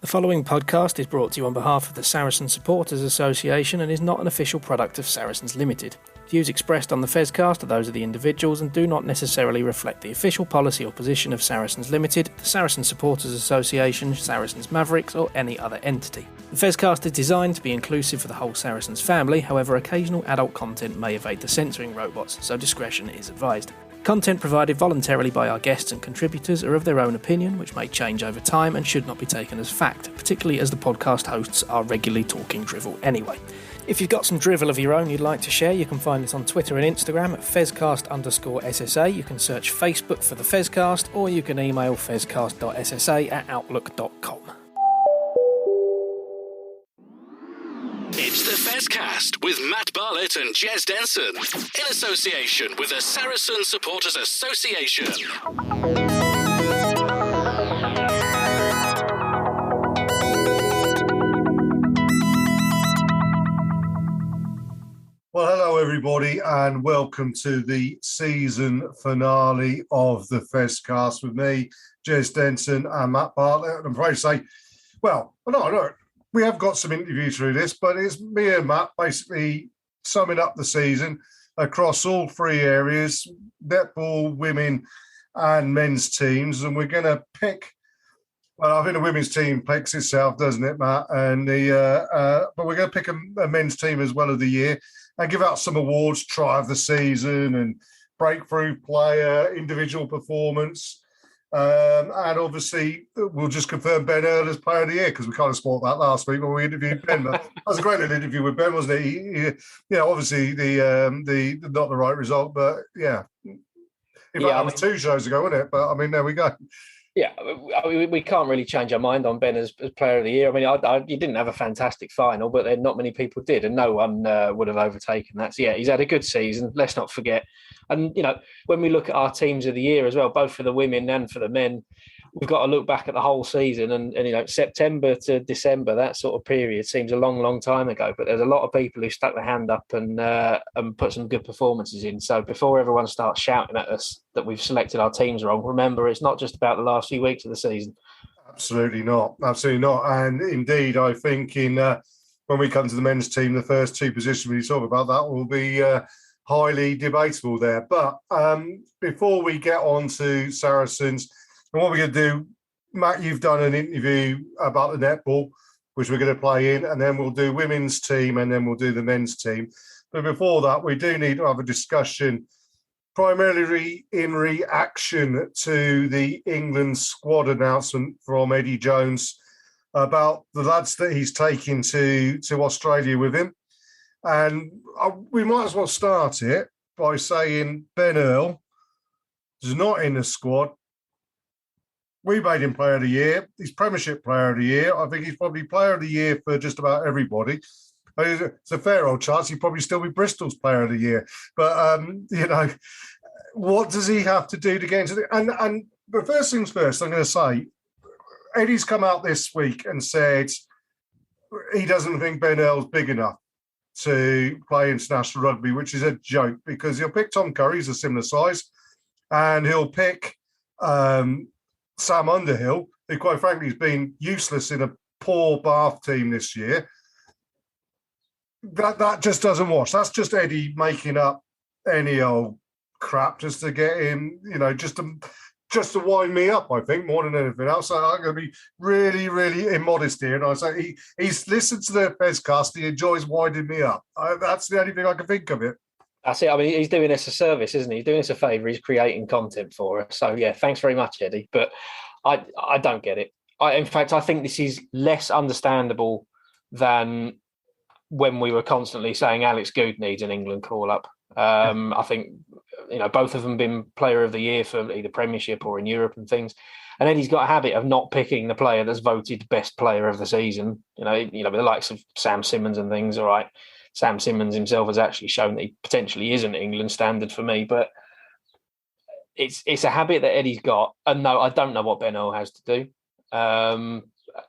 The following podcast is brought to you on behalf of the Saracen Supporters Association and is not an official product of Saracens Limited. Views expressed on the Fezcast are those of the individuals and do not necessarily reflect the official policy or position of Saracens Limited, the Saracen Supporters Association, Saracens Mavericks, or any other entity. The Fezcast is designed to be inclusive for the whole Saracens family, however occasional adult content may evade the censoring robots, so discretion is advised. Content provided voluntarily by our guests and contributors are of their own opinion, which may change over time and should not be taken as fact, particularly as the podcast hosts are regularly talking drivel anyway. If you've got some drivel of your own you'd like to share, you can find us on Twitter and Instagram at Fezcast_SSA. You can search Facebook for the Fezcast, or you can email fezcast.ssa@outlook.com. It's the Fezcast with Matt Bartlett and Jez Denson in association with the Saracen Supporters Association. Well, hello everybody and welcome to the season finale of the Fezcast with me, Jez Denson and Matt Bartlett. And I'm afraid to say, well, no. We have got some interviews through this, but it's me and Matt basically summing up the season across all three areas, netball, women and men's teams. And we're going to pick, well, I think the women's team picks itself, doesn't it, Matt? And but we're going to pick a men's team as well of the year and give out some awards, try of the season and breakthrough player, individual performance. And obviously, we'll just confirm Ben Herald as player of the year because we kind of spoiled that last week when we interviewed Ben. But that was a great little interview with Ben, wasn't it? Obviously the not the right result, but yeah. In fact, that was 2 shows ago, wasn't it? But I mean, there we go. Yeah, we can't really change our mind on Ben as player of the year. I mean, he didn't have a fantastic final, but then not many people did, and no one would have overtaken that. So yeah, he's had a good season. Let's not forget. And when we look at our teams of the year as well, both for the women and for the men, we've got to look back at the whole season. And September to December, that sort of period seems a long, long time ago. But there's a lot of people who stuck their hand up and put some good performances in. So before everyone starts shouting at us that we've selected our teams wrong, remember it's not just about the last few weeks of the season. Absolutely not. And indeed, I think when we come to the men's team, the first 2 positions we talk about, that will be highly debatable there. But before we get on to Saracens, and what we're going to do, Matt, you've done an interview about the netball, which we're going to play in, and then we'll do women's team, and then we'll do the men's team. But before that, we do need to have a discussion, primarily in reaction to the England squad announcement from Eddie Jones about the lads that he's taking to Australia with him. And we might as well start it by saying Ben Herald is not in the squad. We made him player of the year. He's Premiership player of the year. I think he's probably player of the year for just about everybody. It's a fair old chance he'd probably still be Bristol's player of the year. But, what does he have to do to get into the... And the first things first, I'm going to say, Eddie's come out this week and said he doesn't think Ben Herald's big enough to play international rugby, which is a joke because he'll pick Tom Curry, he's a similar size, and he'll pick Sam Underhill, who quite frankly has been useless in a poor Bath team this year. That just doesn't wash. That's just Eddie making up any old crap just to get him, just to wind me up, I think, more than anything else. So I'm going to be really, really immodest here. And I say he's listened to the Fezcast. He enjoys winding me up. That's the only thing I can think of it. That's it. I mean, he's doing us a service, isn't he? He's doing us a favour. He's creating content for us. So, yeah, thanks very much, Eddie. But I don't get it. In fact, I think this is less understandable than when we were constantly saying Alex Good needs an England call-up. I think, both of them been player of the year for either Premiership or in Europe and things. And Eddie's got a habit of not picking the player that's voted best player of the season. With the likes of Sam Simmons and things, all right. Sam Simmons himself has actually shown that he potentially isn't England standard for me, but it's a habit that Eddie's got. And no, I don't know what Ben Herald has to do.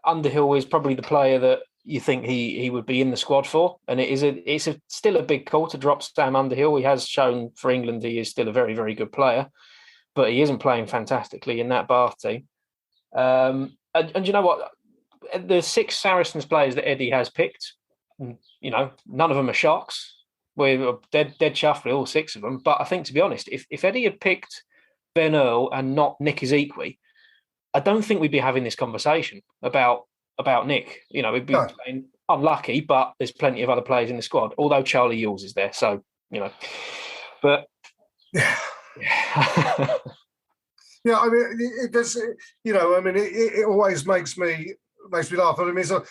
Underhill is probably the player that you think he would be in the squad for, and it's still a big call to drop Sam Underhill. He has shown for England he is still a very, very good player, but he isn't playing fantastically in that Bath team. And you know what? the 6 Saracens players that Eddie has picked, none of them are shocks. We're dead chuffed with all 6 of them. But I think, to be honest, if Eddie had picked Ben Earl and not Nick Ezekwe, I don't think we'd be having this conversation about Nick. We'd be saying unlucky, but there's plenty of other players in the squad. Although Charlie Yules is there, so but yeah. Yeah, I mean, it does. It always makes me laugh. I mean, so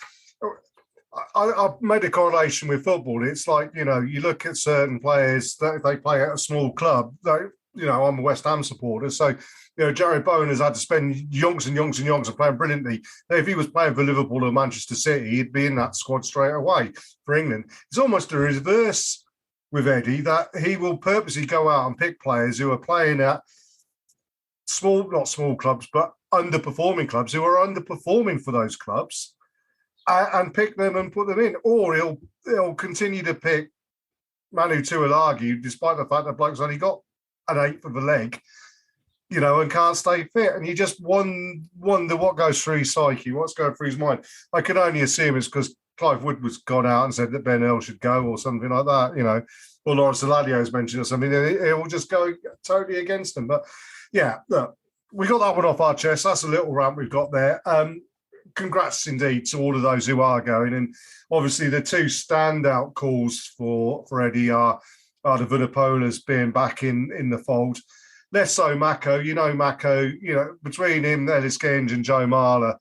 I've made a correlation with football. It's like, you look at certain players that they play at a small club. I'm a West Ham supporter, so Jared Bowen has had to spend yonks and yonks and yonks and playing brilliantly. If he was playing for Liverpool or Manchester City, he'd be in that squad straight away for England. It's almost the reverse with Eddie, that he will purposely go out and pick players who are playing at not small clubs, but underperforming clubs, who are underperforming for those clubs, and pick them and put them in. Or he'll continue to pick Manu Tuilagi, despite the fact that bloke's only got an eighth of a leg, and can't stay fit. And you just wonder what goes through his psyche, what's going through his mind. I can only assume it's because Clive Wood was gone out and said that Ben Earl should go or something like that, or Lawrence Eladio mentioned or something. It will just go totally against them. But yeah, look, we got that one off our chest. That's a little rant we've got there. Congrats indeed to all of those who are going. And obviously the 2 standout calls for Eddie are the Vunipolas being back in the fold. Less so Mako. Mako, between him, Ellis Genge and Joe Marler,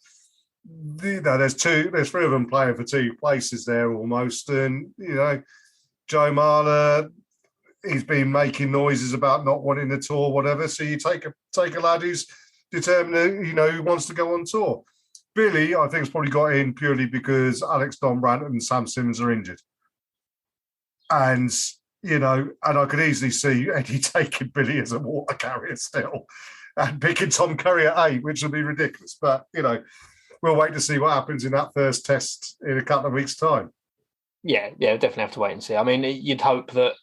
there's 3 of them playing for 2 places there almost. And, Joe Marler, he's been making noises about not wanting the tour, whatever. So you take a lad who's determined, who wants to go on tour. Billy, I think, has probably got in purely because Alex Donbrant and Sam Simmons are injured. And, and I could easily see Eddie taking Billy as a water carrier still and picking Tom Curry at 8, which would be ridiculous. But, we'll wait to see what happens in that first test in a couple of weeks' time. Yeah, definitely have to wait and see. I mean, you'd hope that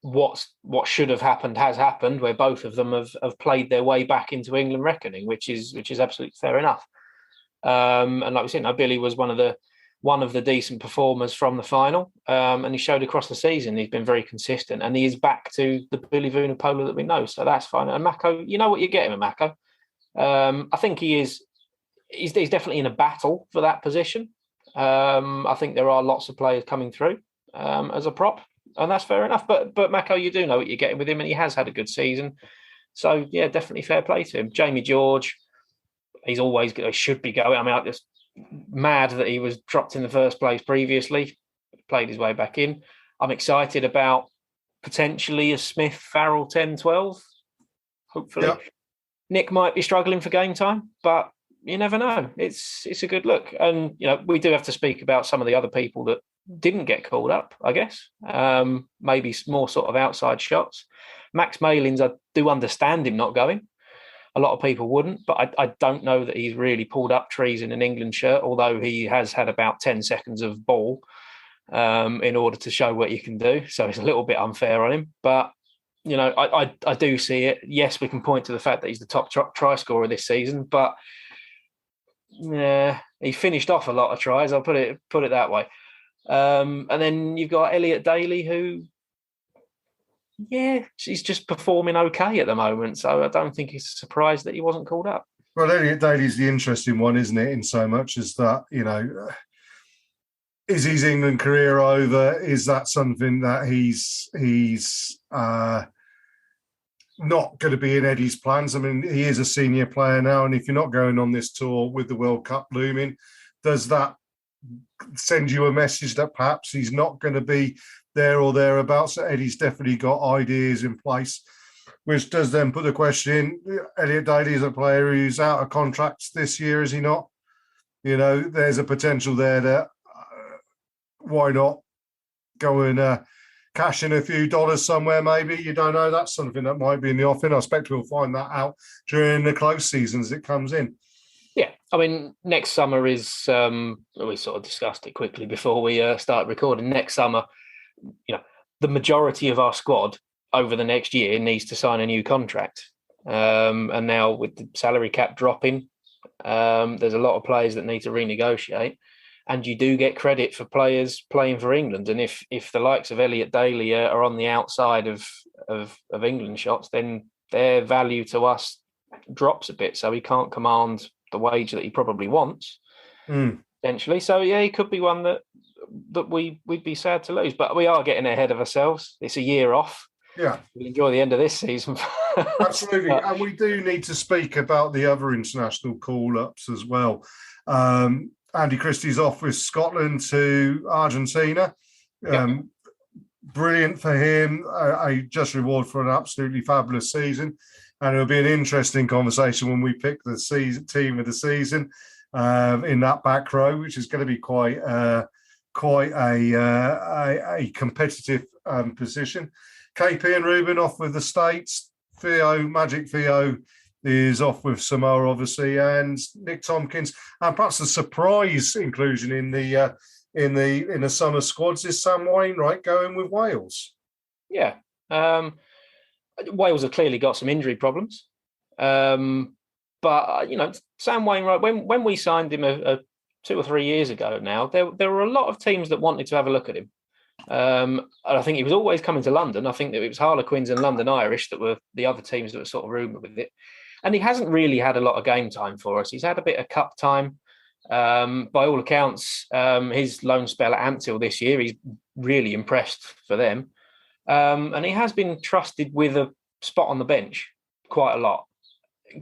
what should have happened has happened, where both of them have played their way back into England reckoning, which is absolutely fair enough. And like we said, Billy was one of the decent performers from the final, and he showed across the season he's been very consistent, and he is back to the Billy Vunipola that we know, so that's fine. And Mako, you know what you're getting with Mako. I think he's definitely in a battle for that position. I think there are lots of players coming through as a prop, and that's fair enough. But Mako, you do know what you're getting with him, and he has had a good season. So yeah, definitely fair play to him. Jamie George, he should be going. I mean, I'm just mad that he was dropped in the first place previously, played his way back in. I'm excited about potentially a Smith Farrell 10-12. Hopefully, yep. Nick might be struggling for game time, but you never know. It's a good look. And, we do have to speak about some of the other people that didn't get called up, I guess. Maybe more sort of outside shots. Max Malins, I do understand him not going. A lot of people wouldn't, but I don't know that he's really pulled up trees in an England shirt, although he has had about 10 seconds of ball in order to show what you can do. So it's a little bit unfair on him. But, I do see it. Yes, we can point to the fact that he's the top try scorer this season, but yeah, he finished off a lot of tries. I'll put it that way. And then you've got Elliot Daly, who, she's just performing okay at the moment. So I don't think it's a surprise that he wasn't called up. Well, Elliot Daly's the interesting one, isn't it? In so much as that, is his England career over? Is that something that he's not going to be in Eddie's plans? I mean, he is a senior player now, and if you're not going on this tour with the World Cup looming, does that send you a message that perhaps he's not going to be there or thereabouts? So Eddie's definitely got ideas in place, which does then put the question in, Elliot Daly is a player who's out of contract this year, is he not? There's a potential there that why not go and cash in a few dollars somewhere, maybe. You don't know. That's something that might be in the offing. I expect we'll find that out during the close season as it comes in. Yeah, I mean, next summer is, we sort of discussed it quickly before we start recording. Next summer, the majority of our squad over the next year needs to sign a new contract. And now with the salary cap dropping, There's a lot of players that need to renegotiate, and you do get credit for players playing for England. And if the likes of Elliot Daly are on the outside of England shots, then their value to us drops a bit. So he can't command the wage that he probably wants, potentially. So yeah, he could be one that we'd be sad to lose. But we are getting ahead of ourselves. It's a year off. Yeah, we'll enjoy the end of this season. Absolutely, and we do need to speak about the other international call-ups as well. Andy Christie's off with Scotland to Argentina. Brilliant for him. A just reward for an absolutely fabulous season. And it'll be an interesting conversation when we pick the team of the season in that back row, which is going to be quite a competitive position. KP and Ruben off with the States. Magic Theo is off with Samoa, obviously, and Nick Tompkins, and perhaps a surprise inclusion in the summer squads is Sam Wainwright going with Wales. Yeah, Wales have clearly got some injury problems, but Sam Wainwright. When we signed him 2 or 3 years ago now, there were a lot of teams that wanted to have a look at him. And I think he was always coming to London. I think that it was Harlequins and London Irish that were the other teams that were sort of rumoured with it. And he hasn't really had a lot of game time for us. He's had a bit of cup time. By all accounts, his loan spell at Ampthill this year, he's really impressed for them. And he has been trusted with a spot on the bench quite a lot.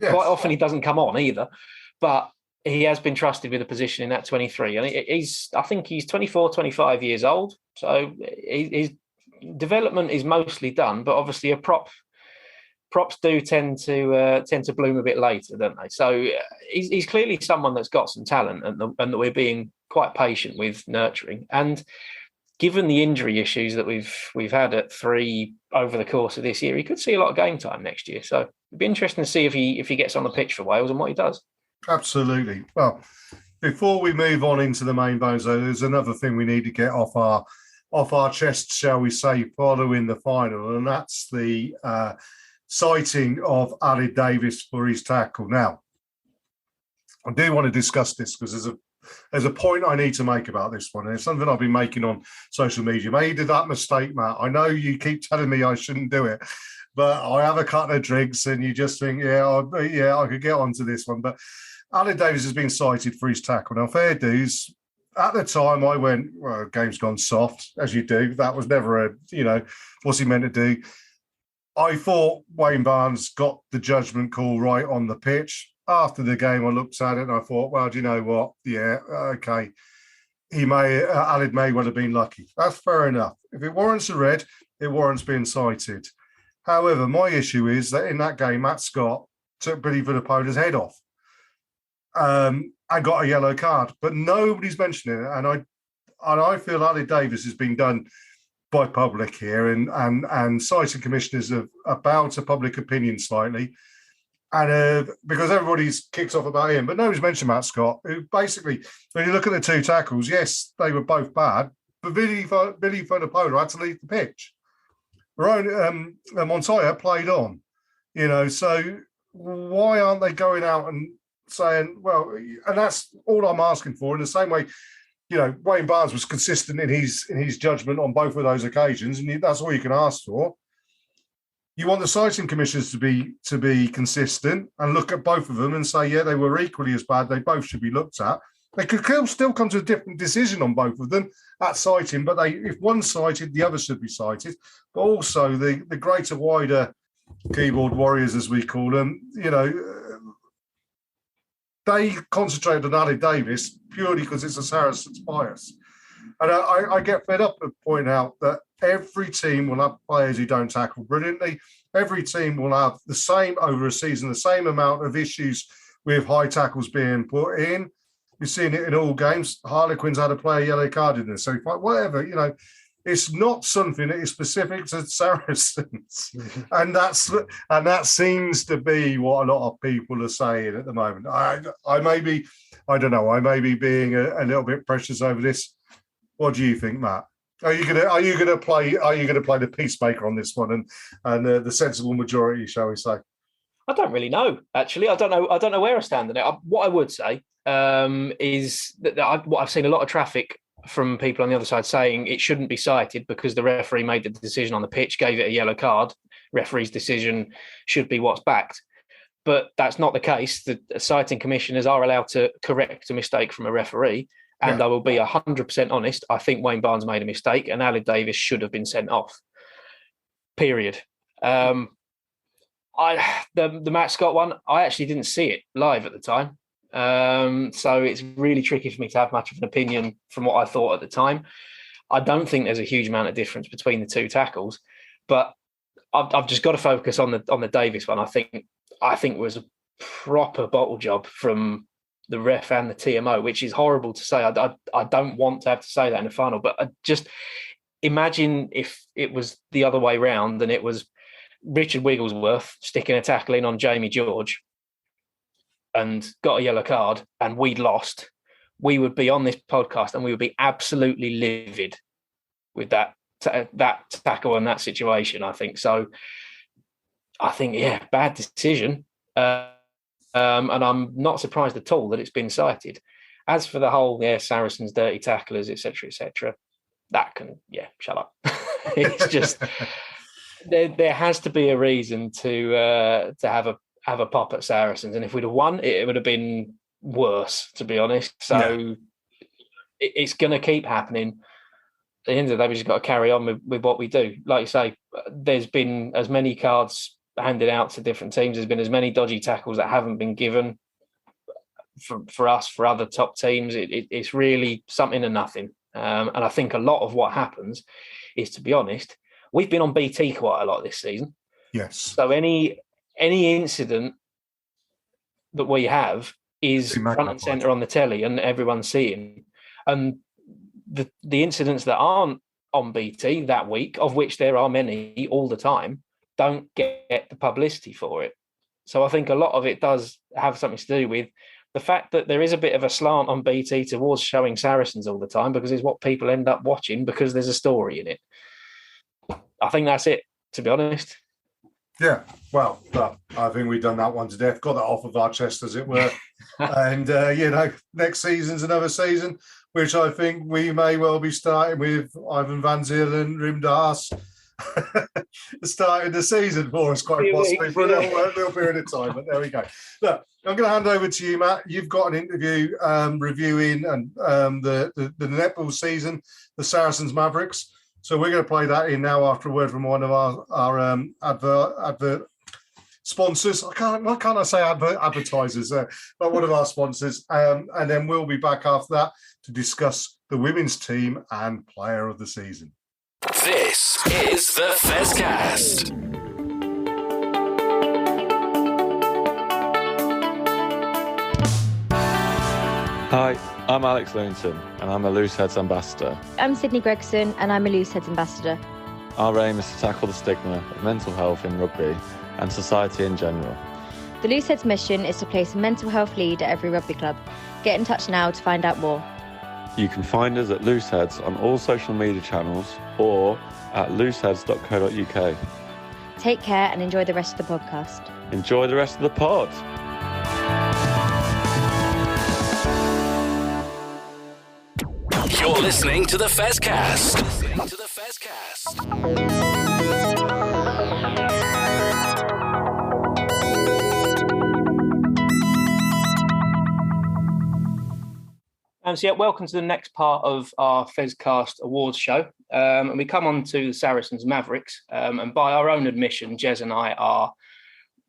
Yes. Quite often he doesn't come on either, but he has been trusted with a position in that 23. And I think he's 24, 25 years old. So his development is mostly done, but obviously props do tend to bloom a bit later, don't they? So he's clearly someone that's got some talent and that we're being quite patient with nurturing. And given the injury issues that we've had at 3 over the course of this year, he could see a lot of game time next year. So it'd be interesting to see if he gets on the pitch for Wales and what he does. Absolutely. Well, before we move on into the main bones, though, there's another thing we need to get off our chest, shall we say, following the final, and that's the citing of Ali Davis for his tackle. Now, I do want to discuss this because there's a point I need to make about this one, and it's something I've been making on social media. Made that mistake, Matt. I know you keep telling me I shouldn't do it, but I have a couple of drinks, and you just think, I could get onto this one, but Ali Davis has been cited for his tackle. Now, fair dues. At the time, I went, well, game's gone soft, as you do. That was never what's he meant to do? I thought Wayne Barnes got the judgment call right on the pitch. After the game, I looked at it and I thought, well, do you know what? Yeah, okay. Ali may well have been lucky. That's fair enough. If it warrants a red, it warrants being cited. However, my issue is that in that game, Matt Scott took Billy Vunipola's head off. And got a yellow card, but nobody's mentioning it. And I feel Ali Davis has been done by public here, and citing commissioners have bowed to public opinion slightly, and because everybody's kicked off about him, but nobody's mentioned Matt Scott, who basically, when you look at the 2 tackles, yes, they were both bad, but Billy Vunipola had to leave the pitch. Montoya played on, so why aren't they going out and saying, well, and that's all I'm asking for. In the same way, Wayne Barnes was consistent in his judgment on both of those occasions, and that's all you can ask for. You want the citing commissioners to be consistent and look at both of them and say, yeah, they were equally as bad. They both should be looked at. They could still come to a different decision on both of them at citing, but if one's cited, the other should be cited. But also the greater, wider keyboard warriors, as we call them, they concentrate on Ali Davis purely because it's a Saracens bias. And I get fed up of pointing out that every team will have players who don't tackle brilliantly. Every team will have the same, over a season, the same amount of issues with high tackles being put in. We've seen it in all games. Harlequins had to play a yellow card in this. So whatever, it's not something that is specific to Saracens. and that seems to be what a lot of people are saying at the moment. I may be being a little bit precious over this. What do you think, Matt? Are you gonna play the peacemaker on this one and the sensible majority, shall we say? I don't really know, actually. I don't know where I stand on it. What I would say is that what I've seen a lot of traffic from people on the other side saying it shouldn't be cited because the referee made the decision on the pitch, gave it a yellow card. Referee's decision should be what's backed. But that's not the case. The citing commissioners are allowed to correct a mistake from a referee. And I will be 100% honest. I think Wayne Barnes made a mistake and Aled Davis should have been sent off. Period. The Matt Scott one, I actually didn't see it live at the time. So it's really tricky for me to have much of an opinion from what I thought at the time. I don't think there's a huge amount of difference between the two tackles, but I've just got to focus on the Davis one. I think it was a proper bottle job from the ref and the TMO, which is horrible to say. I don't want to have to say that in the final, but I just imagine if it was the other way round and it was Richard Wigglesworth sticking a tackle in on Jamie George and got a yellow card and we'd lost, we would be on this podcast and we would be absolutely livid with that tackle and that situation, I think. So I think, bad decision. And I'm not surprised at all that it's been cited. As for the whole, Saracens, dirty tacklers, etc., that can, shut up. It's just, there has to be a reason to have a pop at Saracens, and if we'd have won, it would have been worse, to be honest. So it's going to keep happening. At the end of the day, we just got to carry on with what we do. Like you say, there's been as many cards handed out to different teams. There's been as many dodgy tackles that haven't been given for us, for other top teams. It's really something and nothing. And I think a lot of what happens is, to be honest, we've been on BT quite a lot this season. Yes. So any incident that we have is front and centre on the telly and everyone's seeing. And the incidents that aren't on BT that week, of which there are many all the time, don't get the publicity for it. So I think a lot of it does have something to do with the fact that there is a bit of a slant on BT towards showing Saracens all the time, because it's what people end up watching because there's a story in it. I think that's it, to be honest. Yeah, well, I think we've done that one to death, got that off of our chest, as it were. And, next season's another season, which I think we may well be starting with Ivan Van Zyl and Rimdas starting the season for us, quite possibly, for a little period of time. But there we go. Look, I'm going to hand over to you, Matt. You've got an interview reviewing and the netball season, the Saracens Mavericks. So we're going to play that in now after a word from one of our advert sponsors. Why can't I say advertisers? But one of our sponsors. And then we'll be back after that to discuss the women's team and player of the season. This is the Fezcast. Hi, I'm Alex Loonton, and I'm a Looseheads ambassador. I'm Sydney Gregson, and I'm a Looseheads ambassador. Our aim is to tackle the stigma of mental health in rugby and society in general. The Looseheads mission is to place a mental health lead at every rugby club. Get in touch now to find out more. You can find us at Looseheads on all social media channels or at looseheads.co.uk. Take care and enjoy the rest of the podcast. Enjoy the rest of the pod. You're listening to the Fezcast. Welcome to the next part of our Fezcast awards show. And we come on to the Saracens Mavericks. And by our own admission, Jez and I are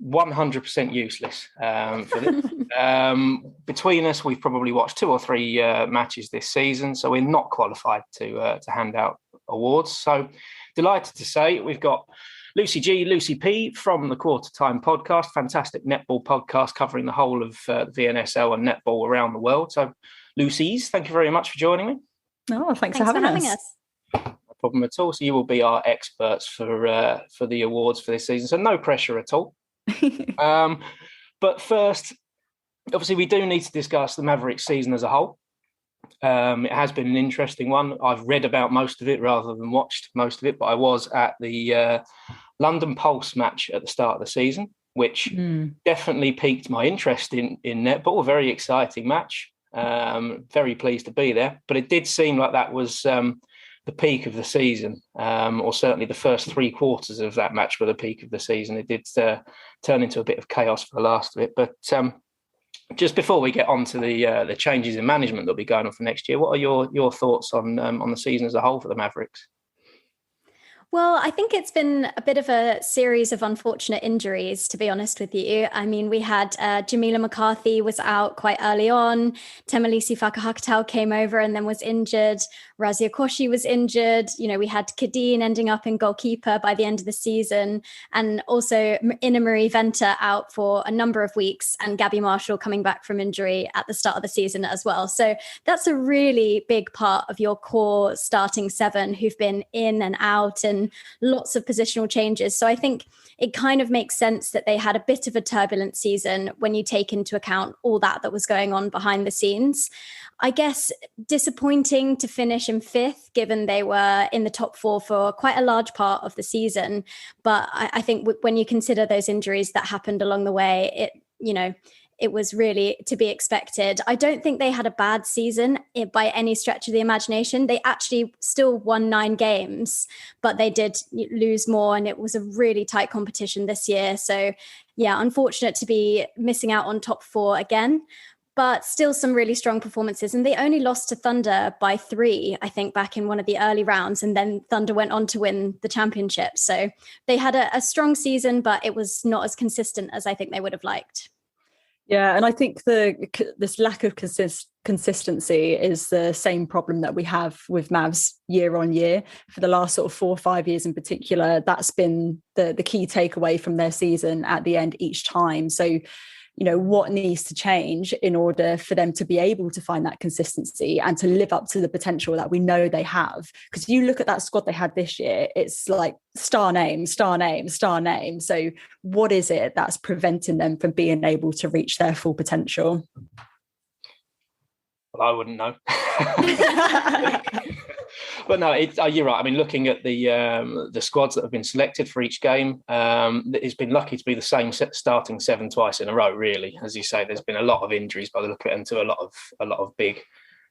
100% useless for this. Between us, we've probably watched 2 or 3 matches this season, so we're not qualified to hand out awards. So delighted to say we've got Lucy G, Lucy P from the QtrTime Podcast, fantastic netball podcast covering the whole of the VNSL and netball around the world. So Lucy's, thank you very much for joining me. Oh, thanks for having us. No problem at all. So you will be our experts for the awards for this season. So no pressure at all. But first, obviously, we do need to discuss the Mavericks season as a whole. It has been an interesting one. I've read about most of it rather than watched most of it, but I was at the London Pulse match at the start of the season. which definitely piqued my interest in netball. A very exciting match. Very pleased to be there. But it did seem like that was the peak of the season, or certainly the first 3 quarters of that match were the peak of the season. It did turn into a bit of chaos for the last of it. But just before we get on to the changes in management that'll be going on for next year, what are your thoughts on the season as a whole for the Mavericks? Well, I think it's been a bit of a series of unfortunate injuries, to be honest with you. I mean, we had Jamila McCarthy was out quite early on. Temelisi Fakahakatau came over and then was injured. Razia Koshi was injured. You know, we had Kadeen ending up in goalkeeper by the end of the season. And also Ina Marie Venter out for a number of weeks, and Gabby Marshall coming back from injury at the start of the season as well. So that's a really big part of your core starting 7 who've been in and out, and lots of positional changes. So I think it kind of makes sense that they had a bit of a turbulent season when you take into account all that was going on behind the scenes. I guess disappointing to finish in 5th, given they were in the top 4 for quite a large part of the season. But I think when you consider those injuries that happened along the way, it was really to be expected. I don't think they had a bad season by any stretch of the imagination. They actually still won 9 games, but they did lose more, and it was a really tight competition this year. So yeah, unfortunate to be missing out on top 4 again, but still some really strong performances. And they only lost to Thunder by 3, I think, back in one of the early rounds. And then Thunder went on to win the championship. So they had a strong season, but it was not as consistent as I think they would have liked. Yeah, and I think this lack of consistency is the same problem that we have with Mavs year on year. For the last sort of 4 or 5 years in particular, that's been the key takeaway from their season at the end each time. So, what needs to change in order for them to be able to find that consistency and to live up to the potential that we know they have? Because you look at that squad they had this year, it's like star name, star name, star name. So what is it that's preventing them from being able to reach their full potential? Well, I wouldn't know. But no, you're right. I mean, looking at the squads that have been selected for each game, it's been lucky to be the same starting 7 twice in a row. Really, as you say, there's been a lot of injuries by the look of it, and to a lot of big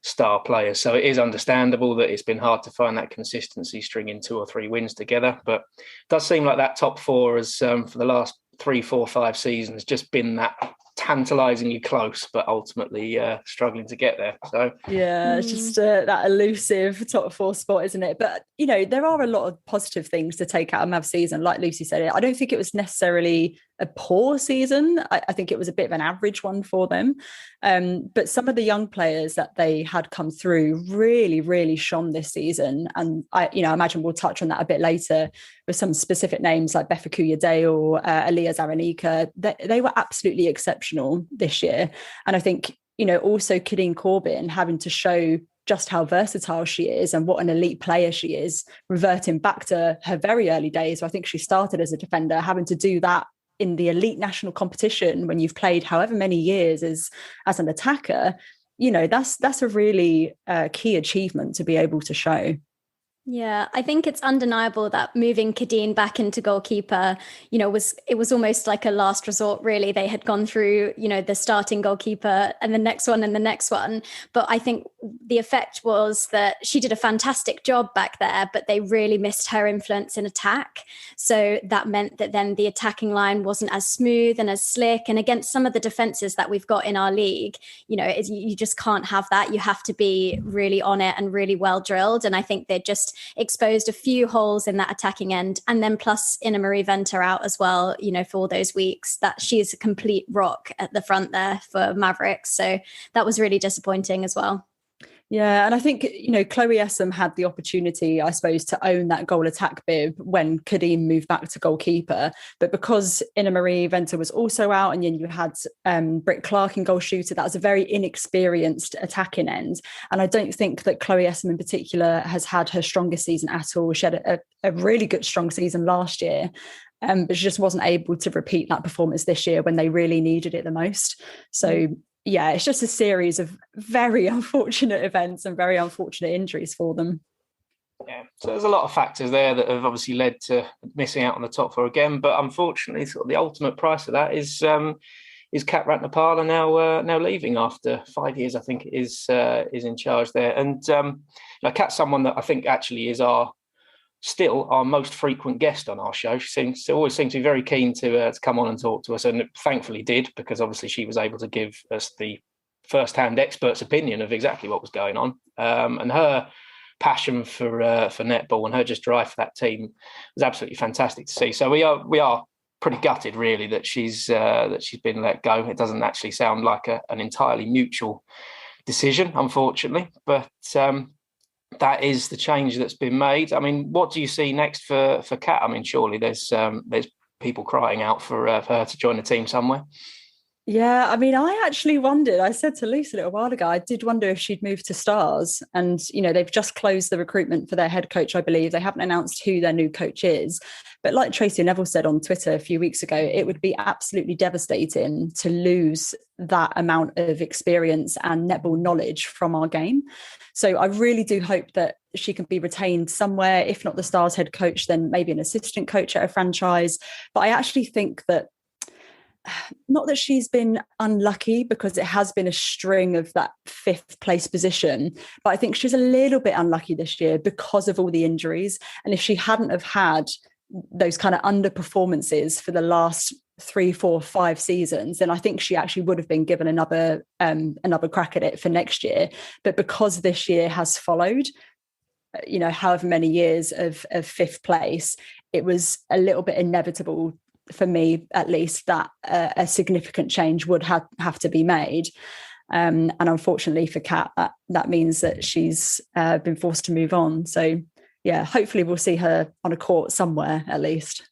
star players. So it is understandable that it's been hard to find that consistency, stringing 2 or 3 wins together. But it does seem like that top 4 has for the last 3, 4, 5 seasons just been that tantalizingly close, but ultimately struggling to get there. So yeah, it's just that elusive top 4 spot, isn't it? But there are a lot of positive things to take out of Mavs season. Like Lucy said, I don't think it was necessarily a poor season. I think it was a bit of an average one for them. But some of the young players that they had come through really, really shone this season. And I imagine we'll touch on that a bit later with some specific names like Befeku Yadeo, Aliyah Zaranika. They were absolutely exceptional this year. And I think, also Kadeen Corbin having to show just how versatile she is and what an elite player she is, reverting back to her very early days. So I think she started as a defender, having to do that in the elite national competition when you've played however many years as an attacker, that's a really key achievement to be able to show. Yeah, I think it's undeniable that moving Kadeen back into goalkeeper, it was almost like a last resort, really. They had gone through, the starting goalkeeper and the next one and the next one. But I think the effect was that she did a fantastic job back there, but they really missed her influence in attack. So that meant that then the attacking line wasn't as smooth and as slick. And against some of the defenses that we've got in our league, you just can't have that. You have to be really on it and really well drilled. And I think they just exposed a few holes in that attacking end, and then plus Ina Marie Venter out as well, for all those weeks, that she's a complete rock at the front there for Mavericks. So that was really disappointing as well. Yeah, and I think, Chloe Essam had the opportunity, I suppose, to own that goal attack bib when Kadeen moved back to goalkeeper. But because Ina Marie Venter was also out, and then you had Britt Clark in goal shooter, that was a very inexperienced attacking end. And I don't think that Chloe Essam in particular has had her strongest season at all. She had a really good, strong season last year. But she just wasn't able to repeat that performance this year when they really needed it the most. So yeah, it's just a series of very unfortunate events and very unfortunate injuries for them. Yeah, so there's a lot of factors there that have obviously led to missing out on the top four again. But unfortunately, sort of the ultimate price of that is Kat Ratnapala now leaving after 5 years, I think it is in charge there. And Kat's someone that I think actually is still our most frequent guest on our show. She always seems to be very keen to come on and talk to us, and thankfully did, because obviously she was able to give us the first-hand expert's opinion of exactly what was going on. And her passion for netball and her just drive for that team was absolutely fantastic to see. So we are pretty gutted, really, that she's been let go. It doesn't actually sound like an entirely mutual decision, unfortunately, but that is the change that's been made. I mean, what do you see next for Kat? I mean, surely there's people crying out for her to join the team somewhere. Yeah, I mean, I actually wondered, I said to Luce a little while ago, I did wonder if she'd move to Stars. And, they've just closed the recruitment for their head coach, I believe. They haven't announced who their new coach is. But like Tracy Neville said on Twitter a few weeks ago, it would be absolutely devastating to lose that amount of experience and netball knowledge from our game. So I really do hope that she can be retained somewhere, if not the Stars head coach, then maybe an assistant coach at a franchise. But I actually think that, not that she's been unlucky, because it has been a string of that 5th place position, but I think she's a little bit unlucky this year because of all the injuries. And if she hadn't have had those kind of underperformances for the last 3, 4, 5 seasons, then I think she actually would have been given another crack at it for next year. But because this year has followed, however many years of 5th place, it was a little bit inevitable, for me at least, that a significant change would have to be made. And unfortunately for Kat, that means that she's been forced to move on. So yeah, hopefully we'll see her on a court somewhere at least.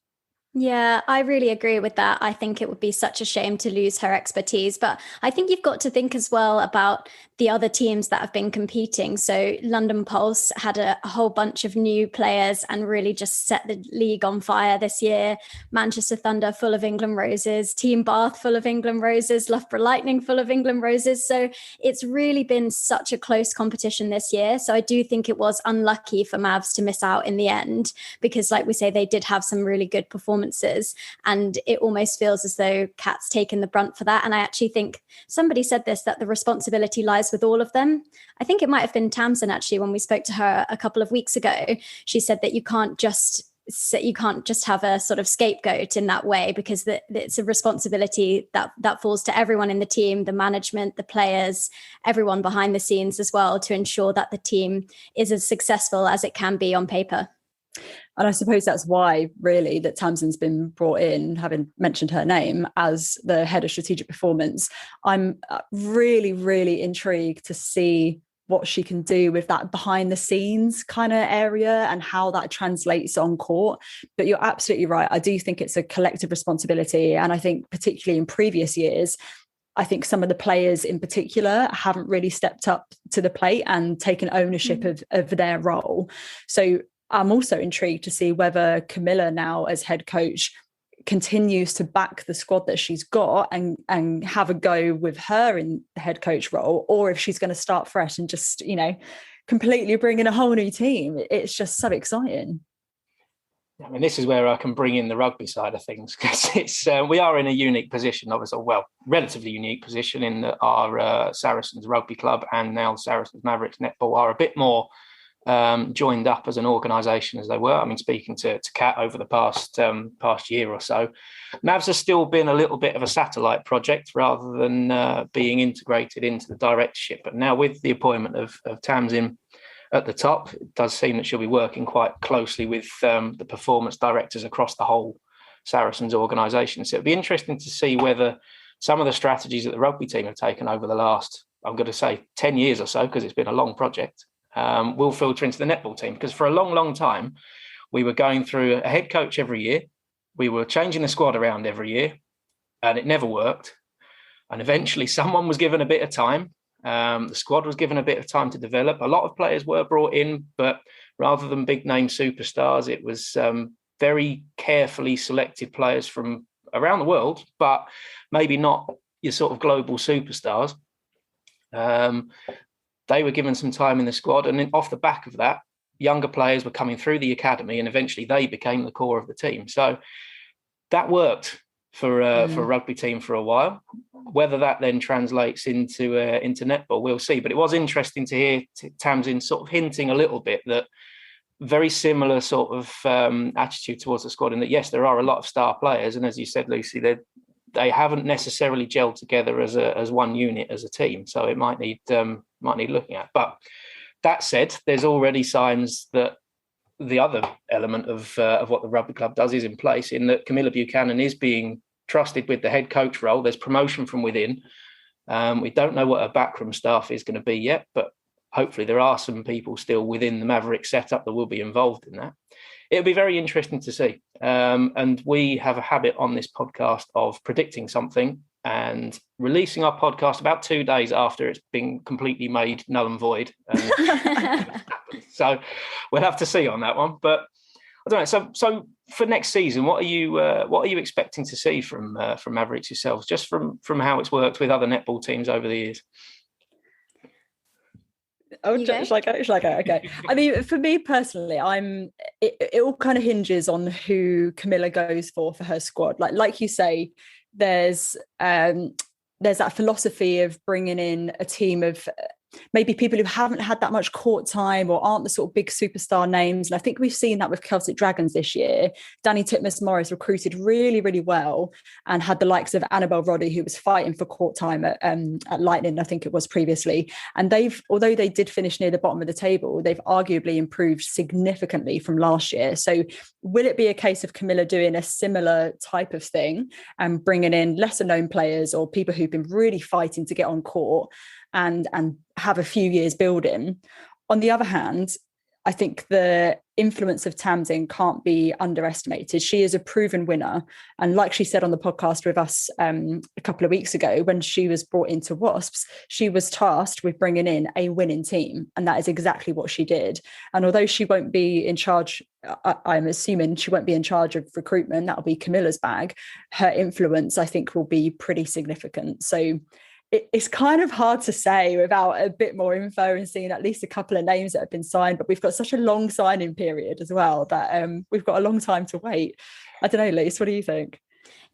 Yeah, I really agree with that. I think it would be such a shame to lose her expertise, but I think you've got to think as well about the other teams that have been competing. So London Pulse had a whole bunch of new players and really just set the league on fire this year. Manchester Thunder full of England Roses, Team Bath full of England Roses, Loughborough Lightning full of England Roses. So it's really been such a close competition this year. So I do think it was unlucky for Mavs to miss out in the end, because like we say, they did have some really good performances, and it almost feels as though Kat's taken the brunt for that. And I actually think somebody said this, that the responsibility lies with all of them. I think it might have been Tamsin actually, when we spoke to her a couple of weeks ago. She said that you can't just have a sort of scapegoat in that way, because it's a responsibility that falls to everyone in the team, the management, the players, everyone behind the scenes as well, to ensure that the team is as successful as it can be on paper. And I suppose that's why, really, that Tamsin's been brought in, having mentioned her name, as the head of strategic performance. I'm really, really intrigued to see what she can do with that behind the scenes kind of area and how that translates on court. But you're absolutely right. I do think it's a collective responsibility. And I think particularly in previous years, I think some of the players in particular haven't really stepped up to the plate and taken ownership of their role. So I'm also intrigued to see whether Camilla now as head coach continues to back the squad that she's got and have a go with her in the head coach role, or if she's going to start fresh and just, completely bring in a whole new team. It's just so exciting. I mean, this is where I can bring in the rugby side of things, because we are in a unique position, obviously, relatively unique position in that our Saracens Rugby Club and now Saracens Mavericks Netball are a bit more joined up as an organisation as they were. I mean, speaking to Kat over the past year or so, Mavs has still been a little bit of a satellite project rather than being integrated into the directorship. But now with the appointment of Tamsin at the top, it does seem that she'll be working quite closely with the performance directors across the whole Saracens organisation. So it'll be interesting to see whether some of the strategies that the rugby team have taken over the last, I'm going to say 10 years or so, because it's been a long project, will filter into the netball team. Because for a long, long time, we were going through a head coach every year. We were changing the squad around every year, and it never worked. And eventually someone was given a bit of time. The squad was given a bit of time to develop. A lot of players were brought in, but rather than big name superstars, it was very carefully selected players from around the world, but maybe not your sort of global superstars. They were given some time in the squad, and then off the back of that, younger players were coming through the academy, and eventually they became the core of the team. So that worked for a rugby team for a while. Whether that then translates into netball, we'll see. But it was interesting to hear Tamsin sort of hinting a little bit that very similar sort of attitude towards the squad, in that, yes, there are a lot of star players, and as you said, Lucy, they haven't necessarily gelled together as one unit, as a team. So it might need looking at. But that said, there's already signs that the other element of what the rugby club does is in place, in that Camilla Buchanan is being trusted with the head coach role. There's promotion from within. We don't know what her backroom staff is going to be yet, but hopefully there are some people still within the Mavericks setup that will be involved in that. It'll be very interesting to see. And we have a habit on this podcast of predicting something and releasing our podcast about 2 days after it's been completely made null and void. So we'll have to see on that one. But I don't know. So for next season, what are you expecting to see from Mavericks yourselves, just from how it's worked with other netball teams over the years? Okay. I mean, for me personally, it all kind of hinges on who Camilla goes for her squad. Like you say, there's that philosophy of bringing in a team of maybe people who haven't had that much court time or aren't the sort of big superstar names. And I think we've seen that with Celtic Dragons this year. Danny Titmus-Morris recruited really, really well and had the likes of Annabelle Roddy, who was fighting for court time at Lightning, I think it was previously. And although they did finish near the bottom of the table, they've arguably improved significantly from last year. So will it be a case of Camilla doing a similar type of thing and bringing in lesser known players or people who've been really fighting to get on court and have a few years building? On the other hand, I think the influence of Tamsin can't be underestimated. She is a proven winner. And like she said on the podcast with us a couple of weeks ago, when she was brought into Wasps, she was tasked with bringing in a winning team. And that is exactly what she did. And although she won't be in charge, I'm assuming she won't be in charge of recruitment, that'll be Camilla's bag, her influence, I think, will be pretty significant. So it's kind of hard to say without a bit more info and seeing at least a couple of names that have been signed, but we've got such a long signing period as well that we've got a long time to wait. I don't know, Lise, what do you think?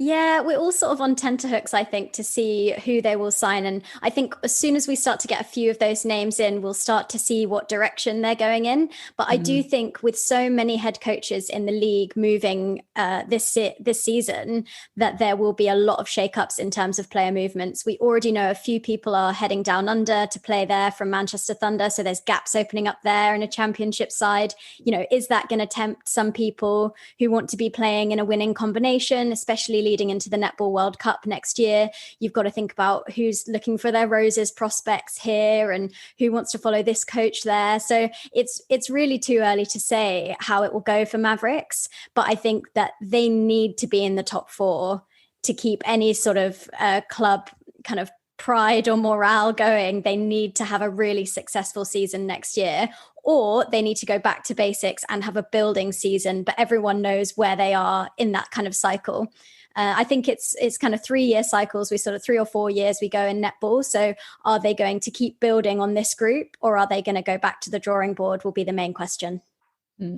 Yeah, we're all sort of on tenterhooks, I think, to see who they will sign. And I think as soon as we start to get a few of those names in, we'll start to see what direction they're going in. But I do think with so many head coaches in the league moving this season, that there will be a lot of shakeups in terms of player movements. We already know a few people are heading down under to play there from Manchester Thunder. So there's gaps opening up there in a championship side. You know, is that going to tempt some people who want to be playing in a winning combination, especially leading into the Netball World Cup next year? You've got to think about who's looking for their roses prospects here and who wants to follow this coach there. So it's really too early to say how it will go for Mavericks, but I think that they need to be in the top four to keep any sort of club kind of pride or morale going. They need to have a really successful season next year, or they need to go back to basics and have a building season, but everyone knows where they are in that kind of cycle. I think it's kind of 3-year cycles. We sort of 3 or 4 years we go in netball. So are they going to keep building on this group, or are they going to go back to the drawing board will be the main question.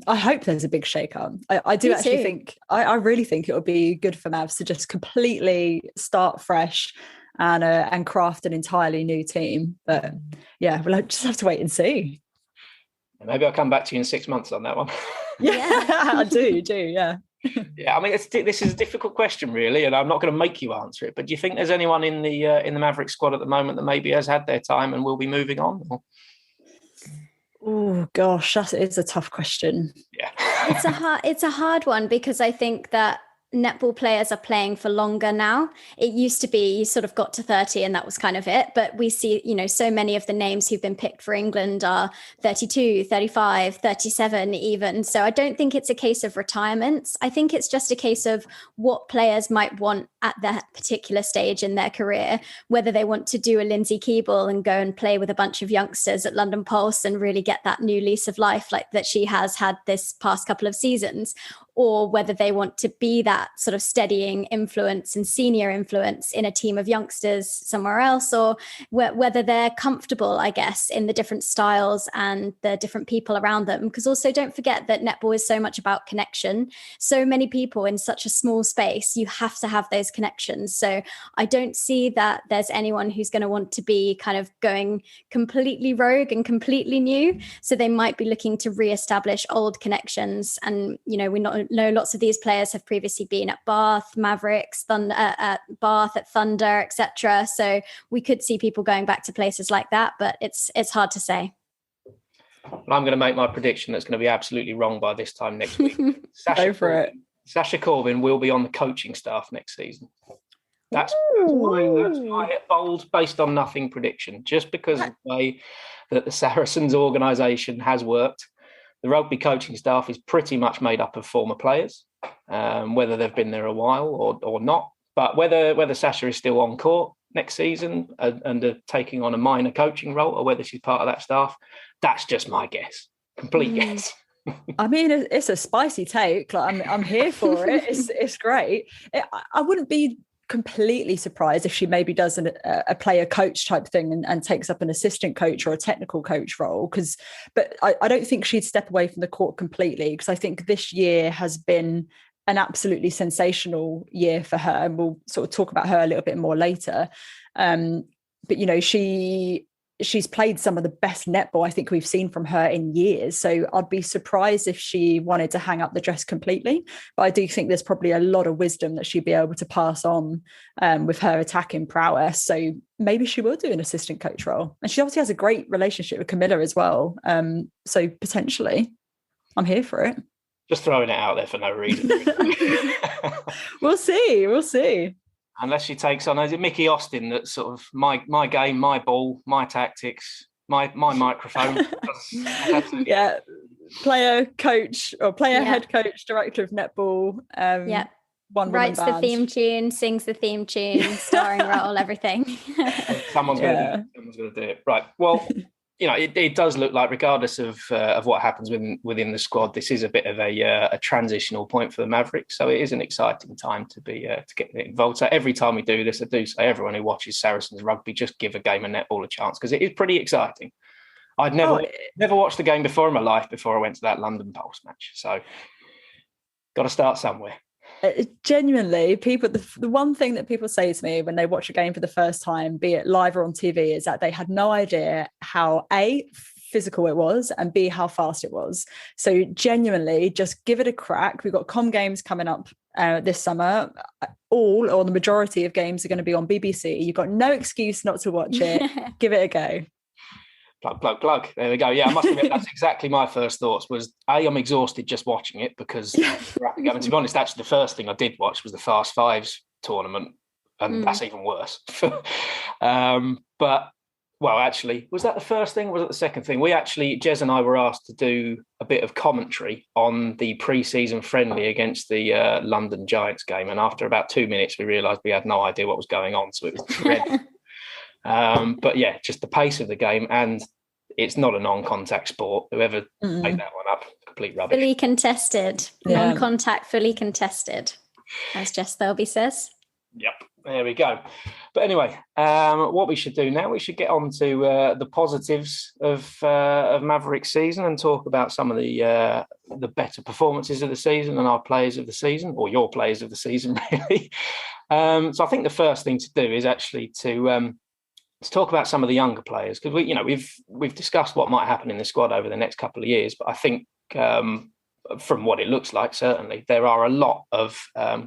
I hope there's a big shake-up. I do actually think, I really think it would be good for Mavs to just completely start fresh and craft an entirely new team. But yeah, we'll just have to wait and see. Maybe I'll come back to you in 6 months on that one. Yeah, I do, yeah. Yeah, I mean, this is a difficult question, really, and I'm not going to make you answer it. But do you think there's anyone in the Mavericks squad at the moment that maybe has had their time and will be moving on? Oh gosh, that is a tough question. Yeah, it's a hard one, because I think that netball players are playing for longer now. It used to be you sort of got to 30 and that was kind of it. But we see, you know, so many of the names who've been picked for England are 32, 35, 37 even. So I don't think it's a case of retirements. I think it's just a case of what players might want at that particular stage in their career, whether they want to do a Lindsay Keeble and go and play with a bunch of youngsters at London Pulse and really get that new lease of life like that she has had this past couple of seasons, or whether they want to be that sort of steadying influence and senior influence in a team of youngsters somewhere else, or whether they're comfortable, I guess, in the different styles and the different people around them. Because also don't forget that netball is so much about connection. So many people in such a small space, you have to have those connections. So I don't see that there's anyone who's going to want to be kind of going completely rogue and completely new. So they might be looking to reestablish old connections. And, you know, we know lots of these players have previously been at Bath, Mavericks, at Bath, at Thunder, etc. So we could see people going back to places like that, but it's hard to say. Well, I'm going to make my prediction that's going to be absolutely wrong by this time next week. Sasha Corbin will be on the coaching staff next season. That's my bold, based on nothing prediction, just because of the way that the Saracens organisation has worked. The rugby coaching staff is pretty much made up of former players, whether they've been there a while or not. But whether Sasha is still on court next season and taking on a minor coaching role, or whether she's part of that staff, that's just my guess. Complete guess. I mean, it's a spicy take. Like, I'm here for it. It's great. I wouldn't be completely surprised if she maybe does a player coach type thing and takes up an assistant coach or a technical coach role. But I don't think she'd step away from the court completely, because I think this year has been an absolutely sensational year for her, and we'll sort of talk about her a little bit more later. But you know, she's played some of the best netball I think we've seen from her in years. So I'd be surprised if she wanted to hang up the dress completely. But I do think there's probably a lot of wisdom that she'd be able to pass on with her attacking prowess. So maybe she will do an assistant coach role. And she obviously has a great relationship with Camilla as well. So potentially, I'm here for it. Just throwing it out there for no reason. We'll see. Unless she takes on, is it Mickey Austin, that's sort of my game, my ball, my tactics, my microphone? Yeah, player coach or player head coach, director of netball. Writes the theme tune, sings the theme tune, starring role, everything. Someone's going to do it. Right. Well, you know, it does look like, regardless of what happens within the squad, this is a bit of a transitional point for the Mavericks. So it is an exciting time to get involved. So every time we do this, I do say everyone who watches Saracens rugby, just give a game of netball a chance, because it is pretty exciting. I'd never watched a game before in my life before I went to that London Pulse match. So got to start somewhere. Genuinely, people, the one thing that people say to me when they watch a game for the first time, be it live or on TV, is that they had no idea how A, physical it was, and B, how fast it was. So genuinely, just give it a crack. We've got Com Games coming up this summer. All or the majority of games are going to be on BBC. You've got no excuse not to watch it. Give it a go. Plug. There we go. Yeah, I must admit, that's exactly my first thoughts. Was I'm exhausted just watching it, because to be honest, actually the first thing I did watch was the Fast Fives tournament, and that's even worse. But actually, was that the first thing? Or was it the second thing? Jez and I were asked to do a bit of commentary on the pre-season friendly against the London Giants game, and after about 2 minutes, we realised we had no idea what was going on, so it was dreadful. But yeah, just the pace of the game, and it's not a non-contact sport. Whoever made that one up, complete rubbish. Fully contested, non-contact, fully contested, as Jess Thirlby says. Yep, there we go. But anyway, what we should do now, we should get on to the positives of Mavericks season and talk about some of the better performances of the season and our players of the season, or your players of the season, really. So I think the first thing to do is actually to talk about some of the younger players, because we've discussed what might happen in the squad over the next couple of years, but I think from what it looks like, certainly there are a lot of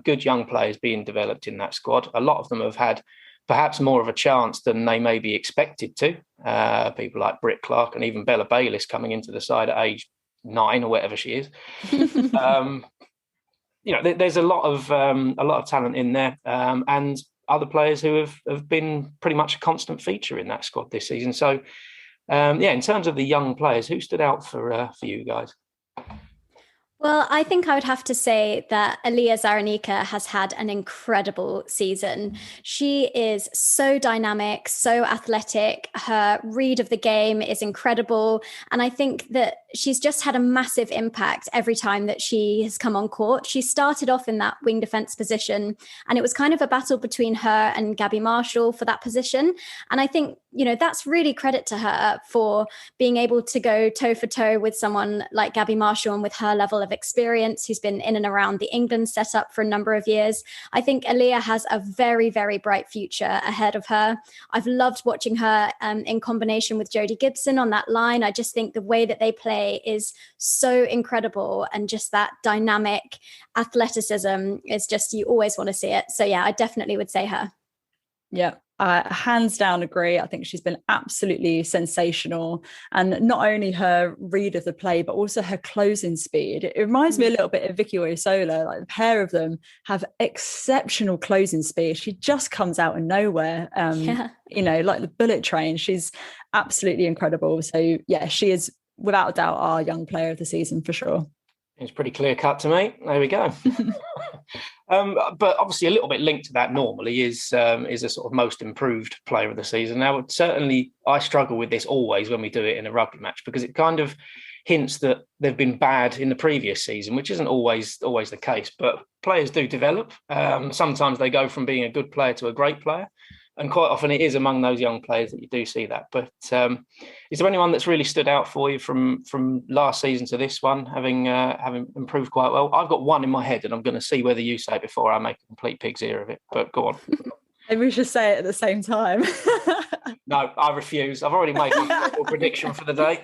good young players being developed in that squad. A lot of them have had perhaps more of a chance than they may be expected to. People like Britt Clark and even Bella Bayliss coming into the side at age 9 or whatever she is. There's a lot of talent in there, and other players who have been pretty much a constant feature in that squad this season. So, in terms of the young players, who stood out for you guys? Well, I think I would have to say that Aliyah Zaranika has had an incredible season. She is so dynamic, so athletic. Her read of the game is incredible. And I think that she's just had a massive impact every time that she has come on court. She started off in that wing defense position, and it was kind of a battle between her and Gabby Marshall for that position. And I think, that's really credit to her for being able to go toe for toe with someone like Gabby Marshall and with her level of experience, who's been in and around the England setup for a number of years. I think Aliyah has a very, very bright future ahead of her. I've loved watching her in combination with Jodie Gibson on that line. I just think the way that they play is so incredible, and just that dynamic athleticism is just, you always want to see it. So yeah, I definitely would say her. Yeah. Hands down agree. I think she's been absolutely sensational, and not only her read of the play but also her closing speed. It reminds me a little bit of Vicky Oyosola. Like, the pair of them have exceptional closing speed. She just comes out of nowhere, like the bullet train. She's absolutely incredible. So yeah, she is without a doubt our young player of the season for sure. It's pretty clear cut to me. There we go. But obviously a little bit linked to that normally is a sort of most improved player of the season. Now, certainly I struggle with this always when we do it in a rugby match, because it kind of hints that they've been bad in the previous season, which isn't always the case. But players do develop. Sometimes they go from being a good player to a great player. And quite often it is among those young players that you do see that. But is there anyone that's really stood out for you from last season to this one, having improved quite well? I've got one in my head, and I'm going to see whether you say it before I make a complete pig's ear of it. But go on. Maybe we should say it at the same time. No, I refuse. I've already made my prediction for the day.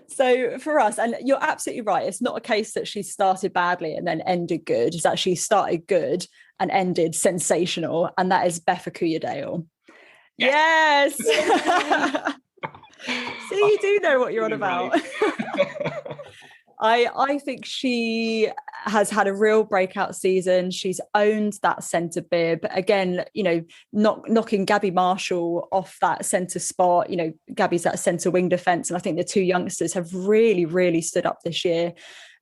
So for us, and you're absolutely right, it's not a case that she started badly and then ended good. It's actually started good and ended sensational, and that is Beth Akuyadale. Yes. See, you do know what you're on about. I think she has had a real breakout season. She's owned that centre bib. Again, knocking Gabby Marshall off that centre spot. Gabby's that centre wing defence. And I think the two youngsters have really, really stood up this year.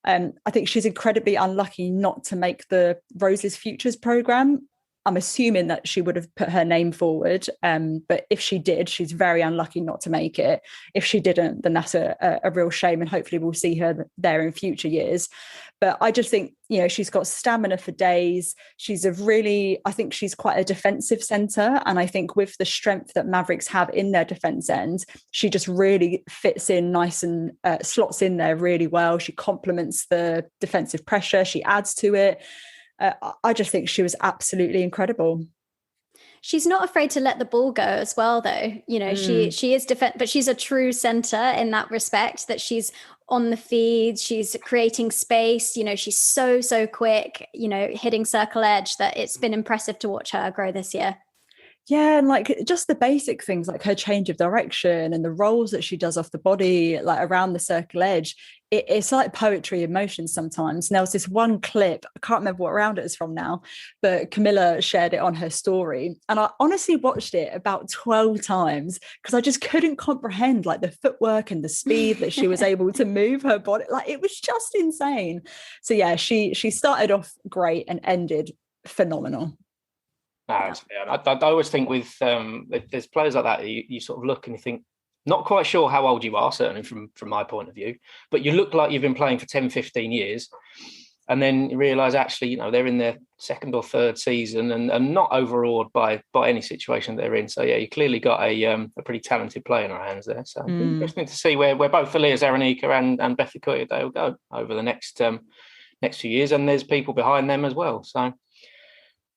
I think she's incredibly unlucky not to make the Roses Futures programme. I'm assuming that she would have put her name forward. But if she did, she's very unlucky not to make it. If she didn't, then that's a real shame. And hopefully we'll see her there in future years. But I just think, she's got stamina for days. I think she's quite a defensive centre. And I think with the strength that Mavericks have in their defence end, she just really fits in nice and slots in there really well. She complements the defensive pressure. She adds to it. I just think she was absolutely incredible. She's not afraid to let the ball go as well, though. She is but she's a true centre in that respect, that she's on the feed, she's creating space. She's so quick, hitting circle edge, that it's been impressive to watch her grow this year. Yeah, and like just the basic things like her change of direction and the rolls that she does off the body, like around the circle edge, it's like poetry in motion sometimes. And there was this one clip, I can't remember what round it is from now, but Camilla shared it on her story. And I honestly watched it about 12 times because I just couldn't comprehend like the footwork and the speed that she was able to move her body. Like, it was just insane. So yeah, she started off great and ended phenomenal. No, it's fair. I always think with there's players like that, you sort of look and you think, not quite sure how old you are, certainly from my point of view, but you look like you've been playing for 10, 15 years. And then you realise actually, they're in their second or third season and not overawed by any situation they're in. So yeah, you clearly got a pretty talented player in our hands there. So interesting to see where both Aliyah Zaranika and Beth Akuyadale go over the next few years. And there's people behind them as well. So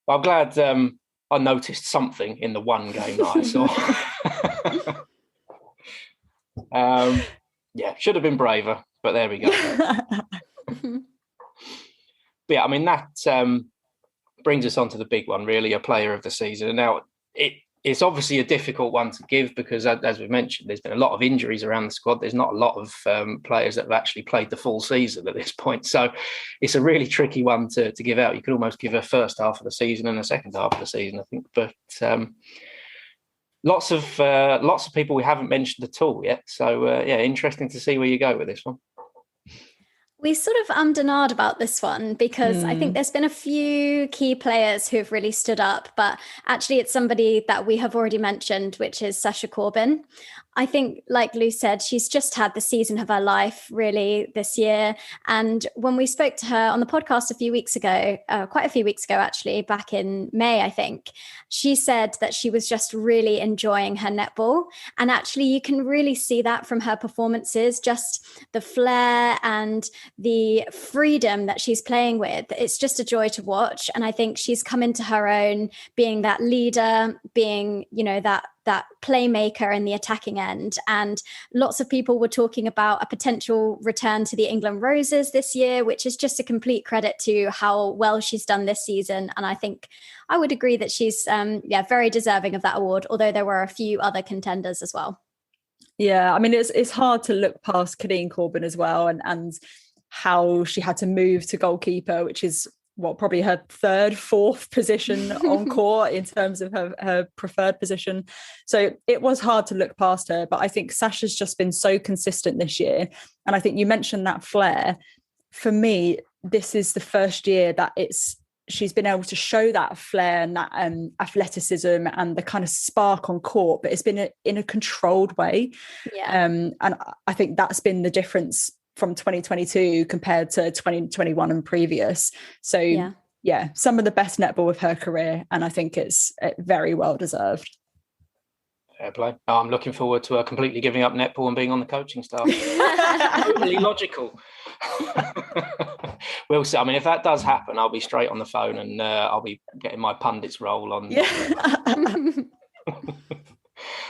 I'm glad I noticed something in the one game that I saw. Yeah, should have been braver, but there we go. But yeah, I mean, that brings us on to the big one, really, a player of the season. Now, it's obviously a difficult one to give because, as we mentioned, there's been a lot of injuries around the squad. There's not a lot of players that have actually played the full season at this point. So it's a really tricky one to give out. You could almost give a first half of the season and a second half of the season, I think. But lots of people we haven't mentioned at all yet. So, yeah, interesting to see where you go with this one. We sort of ummed and ahed about this one because I think there's been a few key players who have really stood up, but actually it's somebody that we have already mentioned, which is Sasha Corbin. I think, like Lou said, she's just had the season of her life really this year. And when we spoke to her on the podcast a few weeks ago, quite a few weeks ago, actually, back in May, I think, she said that she was just really enjoying her netball. And actually, you can really see that from her performances, just the flair and the freedom that she's playing with. It's just a joy to watch. And I think she's come into her own, being that leader, being, that playmaker in the attacking end. And lots of people were talking about a potential return to the England Roses this year, which is just a complete credit to how well she's done this season. And I think I would agree that she's very deserving of that award, although there were a few other contenders as well. Yeah, I mean, it's hard to look past Kadeen Corbin as well, and how she had to move to goalkeeper, which is probably her third, fourth position on court in terms of her preferred position. So it was hard to look past her, but I think Sasha's just been so consistent this year. And I think you mentioned that flair. For me, this is the first year that she's been able to show that flair and that athleticism and the kind of spark on court, but it's been in a controlled way. Yeah. And I think that's been the difference from 2022 compared to 2021 and previous. So yeah, some of the best netball of her career, and I think it's very well deserved. Fair play. I'm looking forward to her completely giving up netball and being on the coaching staff. Totally logical. We'll see. I mean, if that does happen, I'll be straight on the phone and I'll be getting my pundits role on.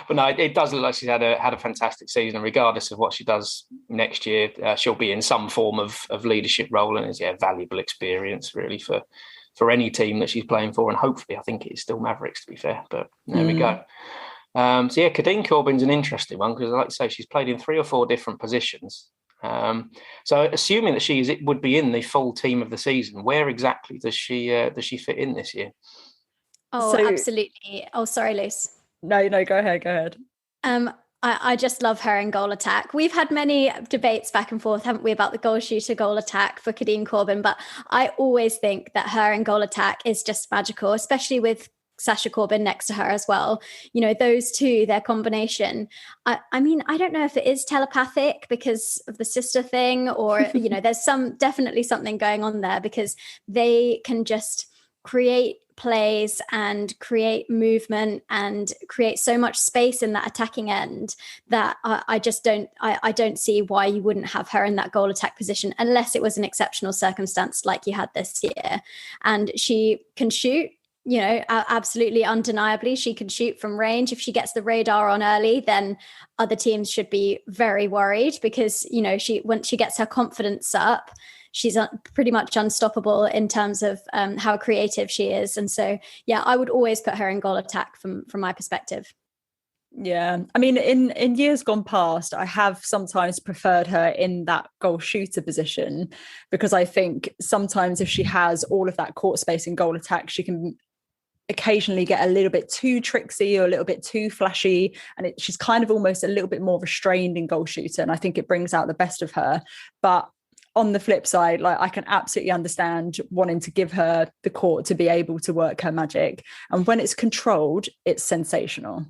But no, it does look like she's had a fantastic season. Regardless of what she does next year, she'll be in some form of leadership role, and it's valuable experience really for any team that she's playing for. And hopefully, I think it's still Mavericks, to be fair. But there we go. Kadeen Corbin's an interesting one because, like I say, she's played in 3 or 4 different positions. So, assuming that she would be in the full team of the season, where exactly does she fit in this year? Absolutely. Oh, sorry, Luce. No, go ahead. I just love her in goal attack. We've had many debates back and forth, haven't we, about the goal shooter, goal attack for Kadeen Corbin, but I always think that her in goal attack is just magical, especially with Sasha Corbin next to her as well. Those two, their combination. I mean, I don't know if it is telepathic because of the sister thing, or, there's definitely something going on there, because they can just create plays and create movement and create so much space in that attacking end that I don't see why you wouldn't have her in that goal attack position unless it was an exceptional circumstance like you had this year. And she can shoot, absolutely undeniably, she can shoot from range. If she gets the radar on early, then other teams should be very worried because, once she gets her confidence up, she's pretty much unstoppable in terms of how creative she is. And so, I would always put her in goal attack from my perspective. Yeah. I mean, in years gone past, I have sometimes preferred her in that goal shooter position because I think sometimes if she has all of that court space in goal attack, she can occasionally get a little bit too tricksy or a little bit too flashy. And she's kind of almost a little bit more restrained in goal shooter. And I think it brings out the best of her. But on the flip side, I can absolutely understand wanting to give her the court to be able to work her magic. And when it's controlled, it's sensational.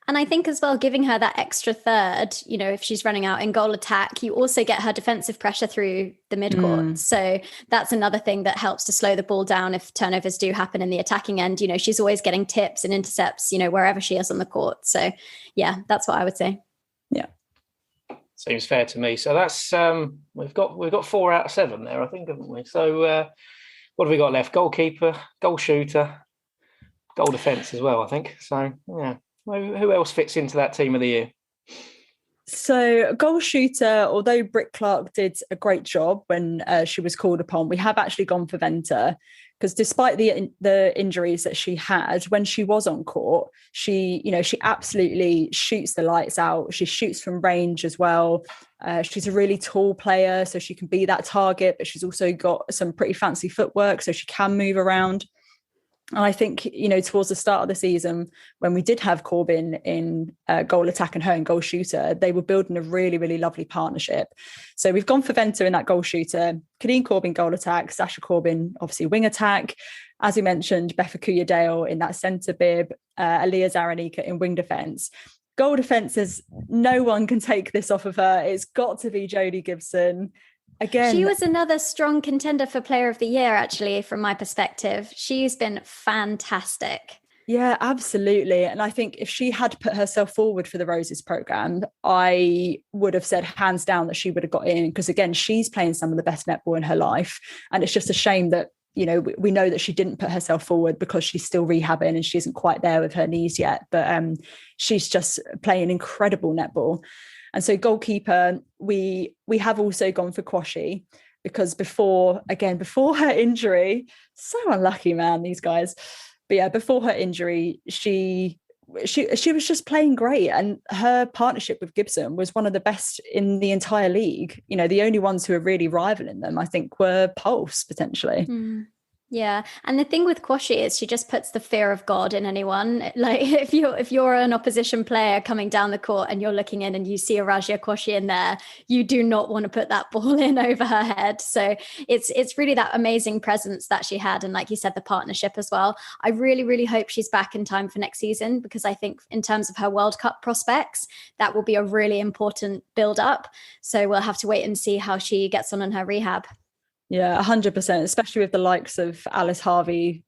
And I think as well, giving her that extra third, if she's running out in goal attack, you also get her defensive pressure through the midcourt. So that's another thing that helps to slow the ball down if turnovers do happen in the attacking end. She's always getting tips and intercepts, wherever she is on the court. So that's what I would say. Yeah. Seems fair to me. So that's we've got 4 out of 7 there, I think, haven't we? So what have we got left? Goalkeeper, goal shooter, goal defence as well, I think. So who else fits into that team of the year? So goal shooter, although Britt Clark did a great job when she was called upon, we have actually gone for Venter. Because despite the injuries that she had, when she was on court, she absolutely shoots the lights out. She shoots from range as well. She's a really tall player, so she can be that target, but she's also got some pretty fancy footwork, so she can move around. And I think, towards the start of the season, when we did have Corbin in goal attack and her in goal shooter, they were building a really, really lovely partnership. So we've gone for Venter in that goal shooter, Kadeen Corbin goal attack, Sasha Corbin, obviously wing attack. As we mentioned, Beffa Dale in that centre bib, Aliyah Zaranika in wing defence. Goal defence is no one can take this off of her. It's got to be Jodie Gibson. Again, she was another strong contender for Player of the Year, actually, from my perspective. She's been fantastic. Yeah, absolutely. And I think if she had put herself forward for the Roses programme, I would have said hands down that she would have got in, because, again, she's playing some of the best netball in her life. And it's just a shame that, we know that she didn't put herself forward because she's still rehabbing and she isn't quite there with her knees yet. But she's just playing incredible netball. And so goalkeeper, we have also gone for Quashie, because before her injury, so unlucky, man, these guys. But yeah, before her injury, she was just playing great. And her partnership with Gibson was one of the best in the entire league. The only ones who are really rivaling them, I think, were Pulse, potentially. Mm. Yeah. And the thing with Quashie is she just puts the fear of God in anyone. Like if you're an opposition player coming down the court and you're looking in and you see a Rajia Quashie in there, you do not want to put that ball in over her head. So it's really that amazing presence that she had. And like you said, the partnership as well. I really, really hope she's back in time for next season, because I think in terms of her World Cup prospects, that will be a really important build up. So we'll have to wait and see how she gets on in her rehab. Yeah, 100%, especially with the likes of Alice Harvey.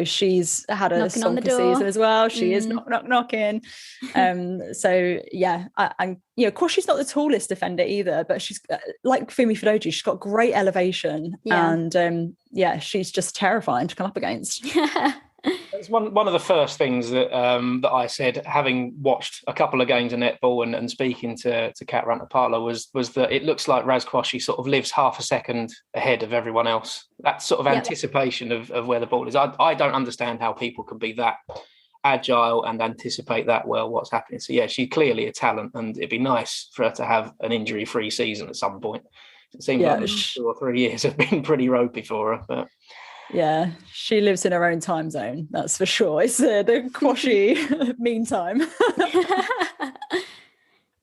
She's had a stonker season as well. She is knocking. So yeah, and Quashie's not the tallest defender either, but she's like Fumi Fidoji. She's got great elevation, and she's just terrifying to come up against. It's one of the first things that I said, having watched a couple of games of netball and speaking to Kat Rantapala, was that it looks like Raz Quashie sort of lives half a second ahead of everyone else. That sort of anticipation of where the ball is. I don't understand how people can be that agile and anticipate that well what's happening. So yeah, she's clearly a talent, and it'd be nice for her to have an injury-free season at some point. It seems like 2 or 3 years have been pretty ropey for her, but... Yeah, she lives in her own time zone, that's for sure. It's the Quashie meantime.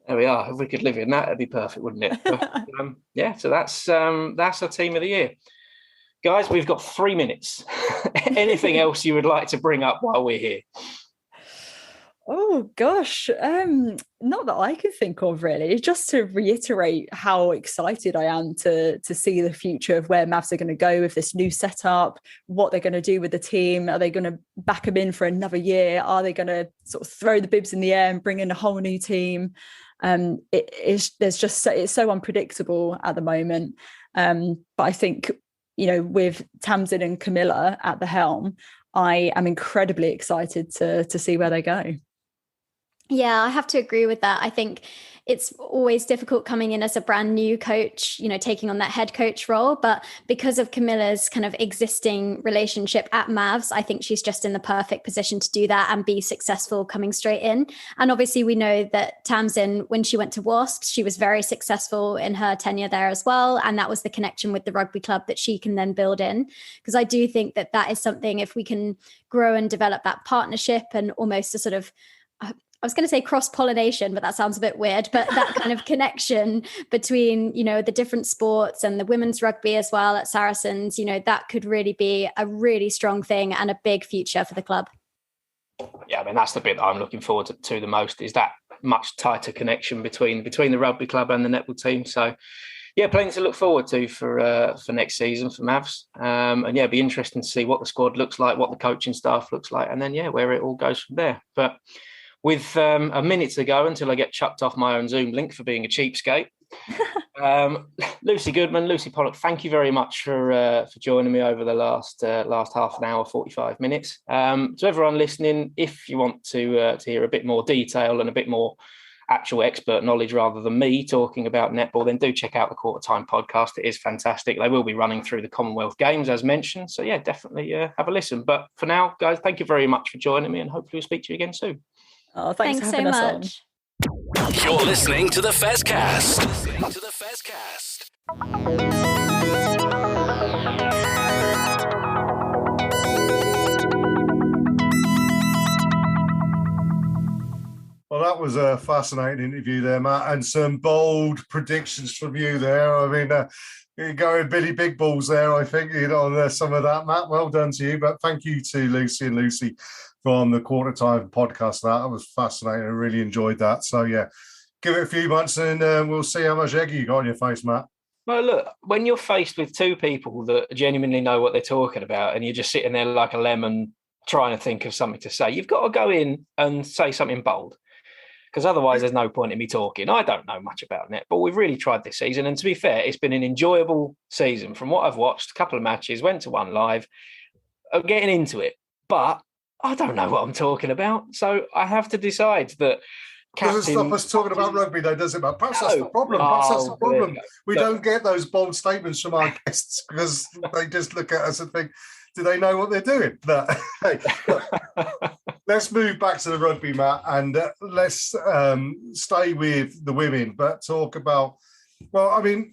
There we are. If we could live in that, it'd be perfect, wouldn't it? But, so that's our team of the year. Guys, we've got 3 minutes. Anything else you would like to bring up while we're here? Oh gosh, not that I can think of really. Just to reiterate how excited I am to see the future of where Mavs are going to go with this new setup, what they're going to do with the team. Are they going to back them in for another year? Are they going to sort of throw the bibs in the air and bring in a whole new team? It's so unpredictable at the moment. But I think, with Tamsin and Camilla at the helm, I am incredibly excited to see where they go. Yeah, I have to agree with that. I think it's always difficult coming in as a brand new coach, taking on that head coach role. But because of Camilla's kind of existing relationship at Mavs, I think she's just in the perfect position to do that and be successful coming straight in. And obviously we know that Tamsin, when she went to Wasps, she was very successful in her tenure there as well. And that was the connection with the rugby club that she can then build in. Because I do think that is something, if we can grow and develop that partnership and almost a sort of, I was going to say cross-pollination, but that sounds a bit weird, but that kind of connection between, the different sports and the women's rugby as well at Saracens, that could really be a really strong thing and a big future for the club. Yeah, I mean, that's the bit that I'm looking forward to the most, is that much tighter connection between the rugby club and the netball team. So yeah, plenty to look forward to for next season for Mavs. And yeah, it'd be interesting to see what the squad looks like, what the coaching staff looks like, and then, where it all goes from there. But with a minute to go until I get chucked off my own Zoom link for being a cheapskate. Lucy Goodman, Lucy Pollock, thank you very much for joining me over the last half an hour, 45 minutes. To everyone listening, if you want to hear a bit more detail and a bit more actual expert knowledge rather than me talking about netball, then do check out the QtrTime podcast. It is fantastic. They will be running through the Commonwealth Games as mentioned. So yeah, definitely have a listen. But for now, guys, thank you very much for joining me, and hopefully we'll speak to you again soon. Oh, thanks for having us on. You're listening to the Fezcast. that was a fascinating interview there, Matt, and some bold predictions from you there. I mean, you're going Billy Big Balls there, I think, on some of that, Matt. Well done to you. But thank you to Lucy and Lucy from the QtrTime Podcast. That was fascinating. I really enjoyed that. So, yeah, give it a few months and we'll see how much egg you got on your face, Matt. Well, look, when you're faced with two people that genuinely know what they're talking about and you're just sitting there like a lemon trying to think of something to say, you've got to go in and say something bold. Because otherwise there's no point in me talking. I don't know much about net, but we've really tried this season. And to be fair, it's been an enjoyable season. From what I've watched, a couple of matches, went to one live, getting into it. But I don't know what I'm talking about. So I have to decide that doesn't stop us talking about rugby, though, does it? But perhaps that's the problem. Perhaps that's the problem. We don't get those bold statements from our guests because they just look at us and think, do they know what they're doing? But hey, look, let's move back to the rugby, Matt, and let's stay with the women, but talk about, well, I mean,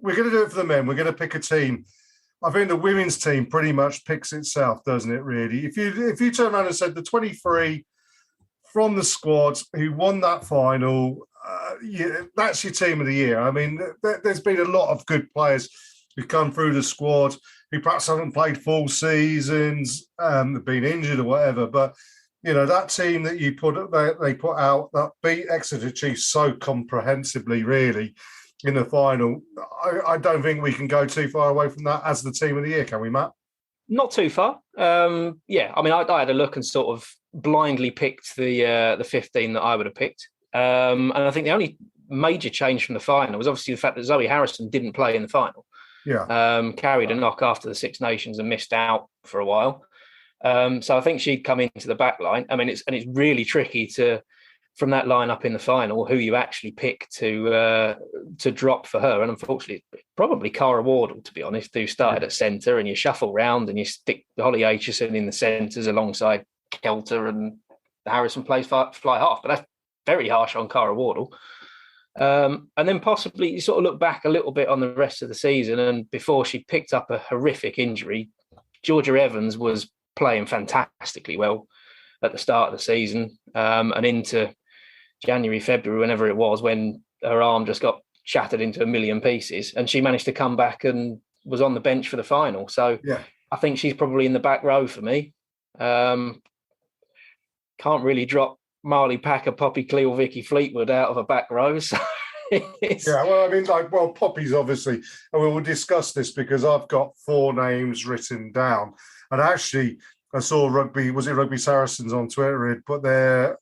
we're going to do it for the men. We're going to pick a team. I think the women's team pretty much picks itself, doesn't it, really? If you turn around and said the 23 from the squad who won that final, that's your team of the year. I mean, there's been a lot of good players who've come through the squad who perhaps haven't played full seasons, have been injured or whatever. But, that team that they put out, that beat Exeter Chiefs so comprehensively, really, in the final, I don't think we can go too far away from that as the team of the year, can we, Matt? Not too far. I mean, I had a look and sort of blindly picked the 15 that I would have picked. And I think the only major change from the final was obviously the fact that Zoe Harrison didn't play in the final. Yeah. Carried a knock after the Six Nations and missed out for a while. So I think she'd come into the back line. I mean, it's really tricky from that lineup in the final, who you actually pick to drop for her. And unfortunately, probably Cara Wardle, to be honest, who started at centre, and you shuffle round and you stick Holly Aitchison in the centres alongside Kelter, and Harrison plays fly half. But that's very harsh on Cara Wardle. And then possibly you sort of look back a little bit on the rest of the season, and before she picked up a horrific injury, Georgia Evans was playing fantastically well at the start of the season, and into January, February, whenever it was, when her arm just got shattered into a million pieces, and she managed to come back and was on the bench for the final. So yeah, I think she's probably in the back row for me. Can't really drop Marley Packer, Poppy Cleal, Vicky Fleetwood out of a back row. So yeah, well, I mean, Poppy's obviously, and we will discuss this because I've got 4 names written down. And actually, I saw Rugby Saracens on Twitter, had put their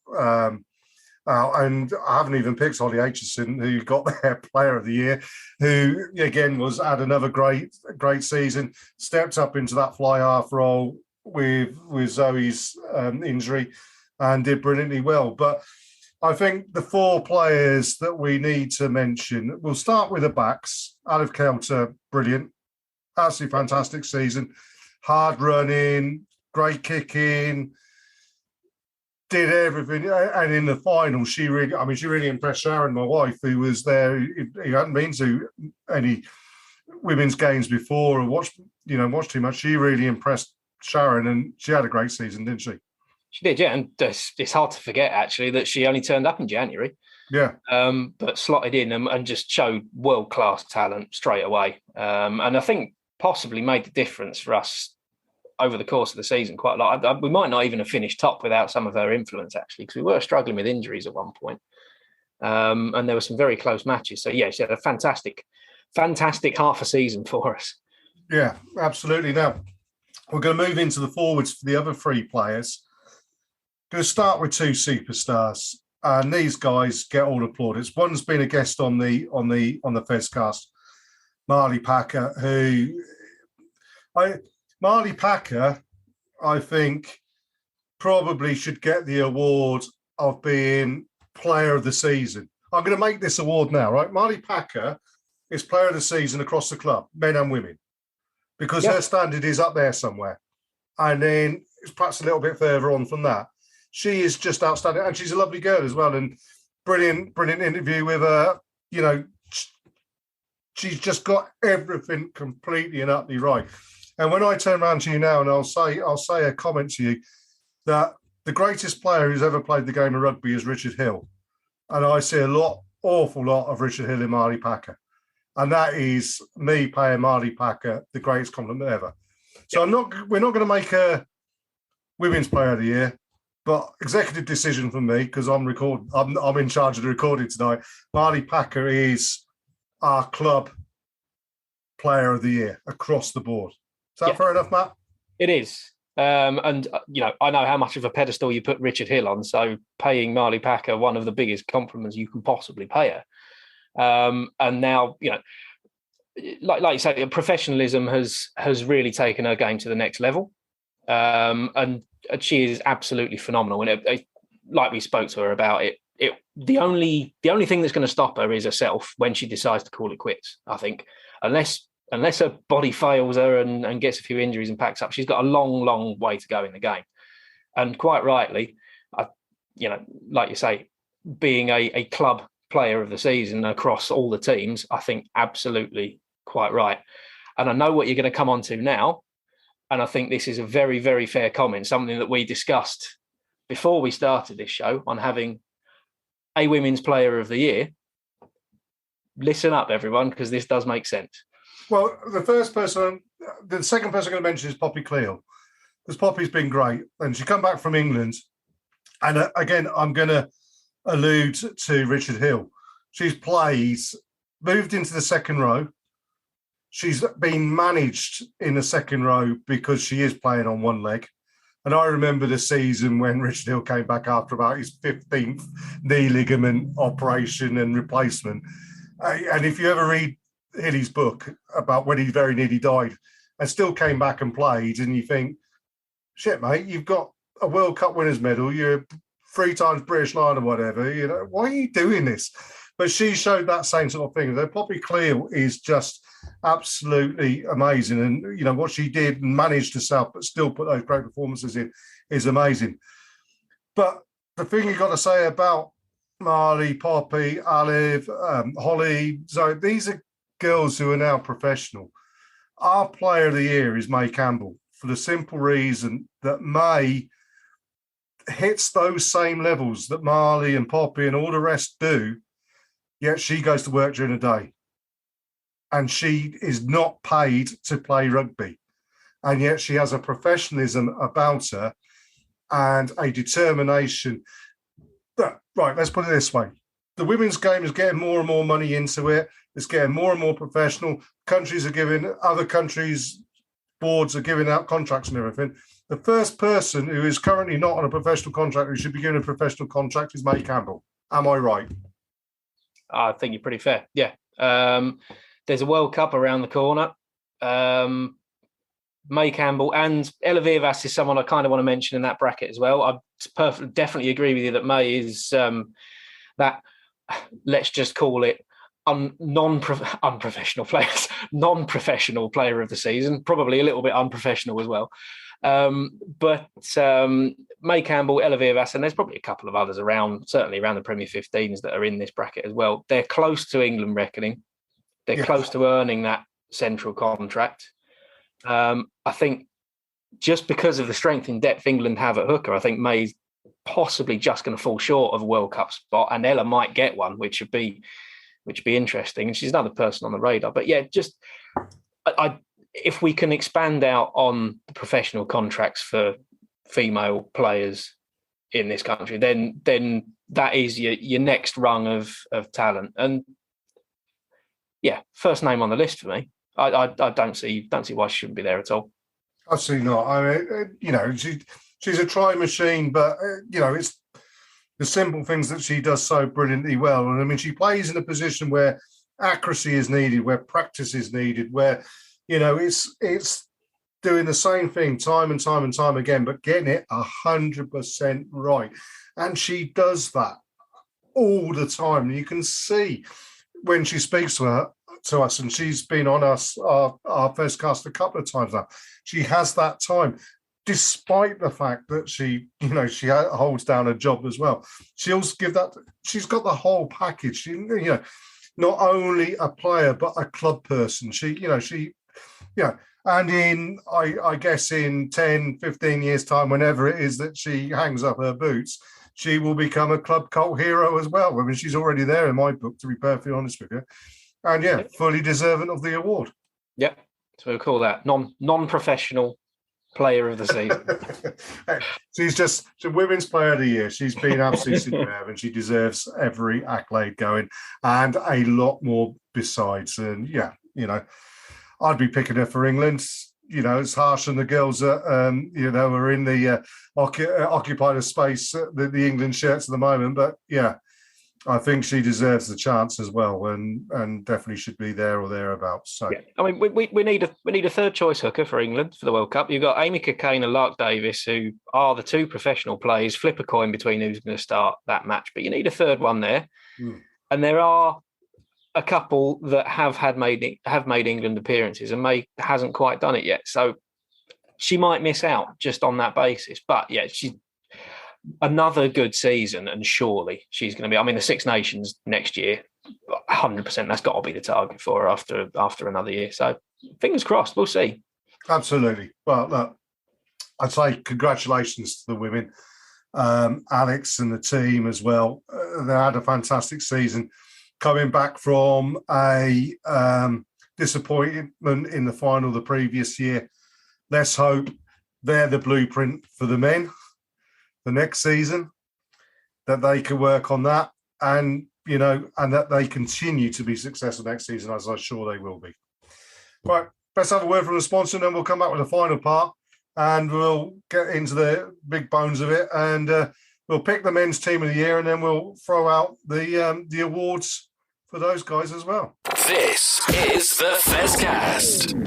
and I haven't even picked Holly Aitchison, who got their Player of the Year, who again had another great season, stepped up into that fly half role with Zoe's injury, and did brilliantly well. But I think the 4 players that we need to mention, we'll start with the backs. Aliv Kelter, brilliant, absolutely fantastic season, hard running, great kicking, did everything. And in the final, she really impressed Sharon, my wife, who was there, who hadn't been to any women's games before or watched too much. She really impressed Sharon, and she had a great season, didn't she? She did, yeah. And it's hard to forget, actually, that she only turned up in January. Yeah. But slotted in and just showed world-class talent straight away. And I think possibly made the difference for us over the course of the season quite a lot. We might not even have finished top without some of her influence, actually, because we were struggling with injuries at one point. And there were some very close matches. So, yeah, she had a fantastic half a season for us. Yeah, absolutely. Now, we're going to move into the forwards for the other 3 players. Going to start with 2 superstars, and these guys get all the plaudits. One's been a guest on the Fezcast, Marley Packer, Marley Packer, I think, probably should get the award of being Player of the Season. I'm going to make this award now, right? Marley Packer is Player of the Season across the club, men and women, because her standard is up there somewhere. And then it's perhaps a little bit further on from that. She is just outstanding, and she's a lovely girl as well. And brilliant interview with her. She's just got everything completely and utterly right. And when I turn around to you now, and I'll say a comment to you that the greatest player who's ever played the game of rugby is Richard Hill. And I see awful lot of Richard Hill in Marley Packer. And that is me paying Marley Packer the greatest compliment ever. So we're not going to make a Women's Player of the Year, but executive decision from me, because I'm in charge of the recording tonight. Marley Packer is our club Player of the Year across the board. Is that fair enough, Matt? It is. And, I know how much of a pedestal you put Richard Hill on, so paying Marley Packer one of the biggest compliments you can possibly pay her. And now, like you say, professionalism has really taken her game to the next level. And she is absolutely phenomenal. And like we spoke to her about the only thing that's going to stop her is herself when she decides to call it quits, I think. Unless her body fails her and gets a few injuries and packs up, she's got a long, long way to go in the game. And quite rightly, like you say, being a club player of the season across all the teams, I think absolutely quite right. And I know what you're going to come on to now. And I think this is a very, very fair comment, something that we discussed before we started this show on having a Women's Player of the Year. Listen up, everyone, because this does make sense. Well, the second person I'm going to mention is Poppy Cleal, because Poppy's been great. And she come back from England. And again, I'm going to allude to Richard Hill. She's moved into the second row. She's been managed in the second row because she is playing on one leg. And I remember the season when Richard Hill came back after about his 15th knee ligament operation and replacement. And if you ever read Hilly's book about when he very nearly died and still came back and played, and you think, shit, mate, you've got a World Cup winners medal, you're 3 times British Lion or whatever, why are you doing this? But she showed that same sort of thing. Poppy Cleal is just absolutely amazing. And, what she did and managed herself, but still put those great performances in, is amazing. But the thing you've got to say about Marley, Poppy, Olive, Holly, Zoe, these are girls who are now professional. Our Player of the Year is May Campbell, for the simple reason that May hits those same levels that Marley and Poppy and all the rest do, yet she goes to work during the day. And she is not paid to play rugby. And yet she has a professionalism about her and a determination. Right, let's put it this way. The women's game is getting more and more money into it. It's getting more and more professional. Other countries' boards are giving out contracts and everything. The first person who is currently not on a professional contract who should be given a professional contract is May Campbell. Am I right? I think you're pretty fair. Yeah. There's a World Cup around the corner. May Campbell and Ella Vivas is someone I kind of want to mention in that bracket as well. I definitely agree with you that May is that, let's just call it, non-professional players, non-professional player of the season, probably a little bit unprofessional as well. But May Campbell, Ella Vivas, and there's probably a couple of others certainly around the Premier 15s that are in this bracket as well. They're close to England reckoning. They're close to earning that central contract. I think just because of the strength and depth England have at hooker, I think May's possibly just going to fall short of a World Cup spot, and Ella might get one, which would be interesting. And she's another person on the radar. But yeah, just if we can expand out on the professional contracts for female players in this country, then that is your next rung of talent. And yeah, first name on the list for me. I don't see why she shouldn't be there at all. Absolutely not. I mean, she's a try machine, but it's the simple things that she does so brilliantly well. And I mean, she plays in a position where accuracy is needed, where practice is needed, where it's doing the same thing time and time and time again, but getting it 100% right. And she does that all the time. And you can see when she speaks to us, and she's been on our first cast a couple of times now. She has that time, despite the fact that she holds down a job as well. She'll give that. She's got the whole package. She, not only a player but a club person. She Yeah. And I guess in 10, 15 years' time, whenever it is that she hangs up her boots, she will become a club cult hero as well. I mean, she's already there in my book, to be perfectly honest with you. And yeah, fully deserving of the award. Yep. So we'll call that non-professional player of the season. She's women's player of the year. She's been absolutely superb, and she deserves every accolade going, and a lot more besides. And yeah, I'd be picking her for England. It's harsh on the girls that are in the occupy the space, the England shirts at the moment. But yeah, I think she deserves the chance as well, and definitely should be there or thereabouts. So, yeah. I mean, we need a third choice hooker for England for the World Cup. You've got Amy Cockayne and Lark Davis, who are the two professional players. Flip a coin between who's going to start that match, but you need a third one there. And there are a couple that have made England appearances and hasn't quite done it yet. So she might miss out just on that basis. But yeah, she's another good season, and surely she's going to be. I mean, the Six Nations next year, 100%. That's got to be the target for her after another year. So fingers crossed. We'll see. Absolutely. Well, look, I'd say congratulations to the women, Alex and the team as well. They had a fantastic season, coming back from a disappointment in the final the previous year. Let's hope they're the blueprint for the men the next season, that they can work on that, and that they continue to be successful next season, as I'm sure they will be. Right, let's have a word from the sponsor, and then we'll come back with the final part, and we'll get into the big bones of it, and we'll pick the men's team of the year, and then we'll throw out the awards for those guys as well. This is the Fezcast.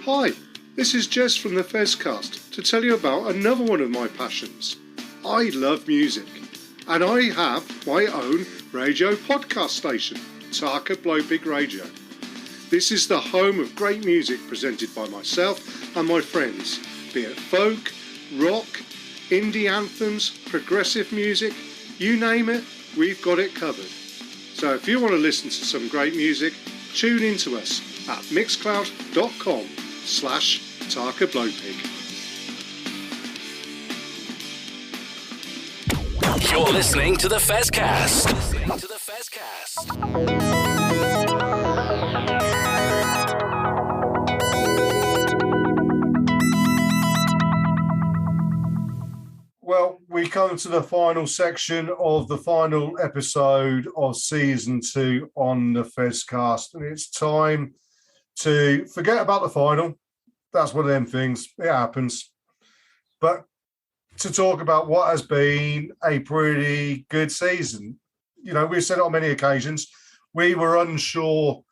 Hi, this is Jez from the Fezcast to tell you about another one of my passions. I love music, and I have my own radio podcast station, Tarka Blowpig Radio. This is the home of great music presented by myself and my friends, be it folk, rock, indie anthems, progressive music, you name it, we've got it covered. So if you want to listen to some great music, tune in to us at mixcloud.com/Tarka Blowpig. You're listening to the Fezcast. Well, we come to the final section of the final episode of season 2 on the Fezcast, and it's time to forget about the final. That's one of them things. It happens. But to talk about what has been a pretty good season. We've said it on many occasions, we were unsure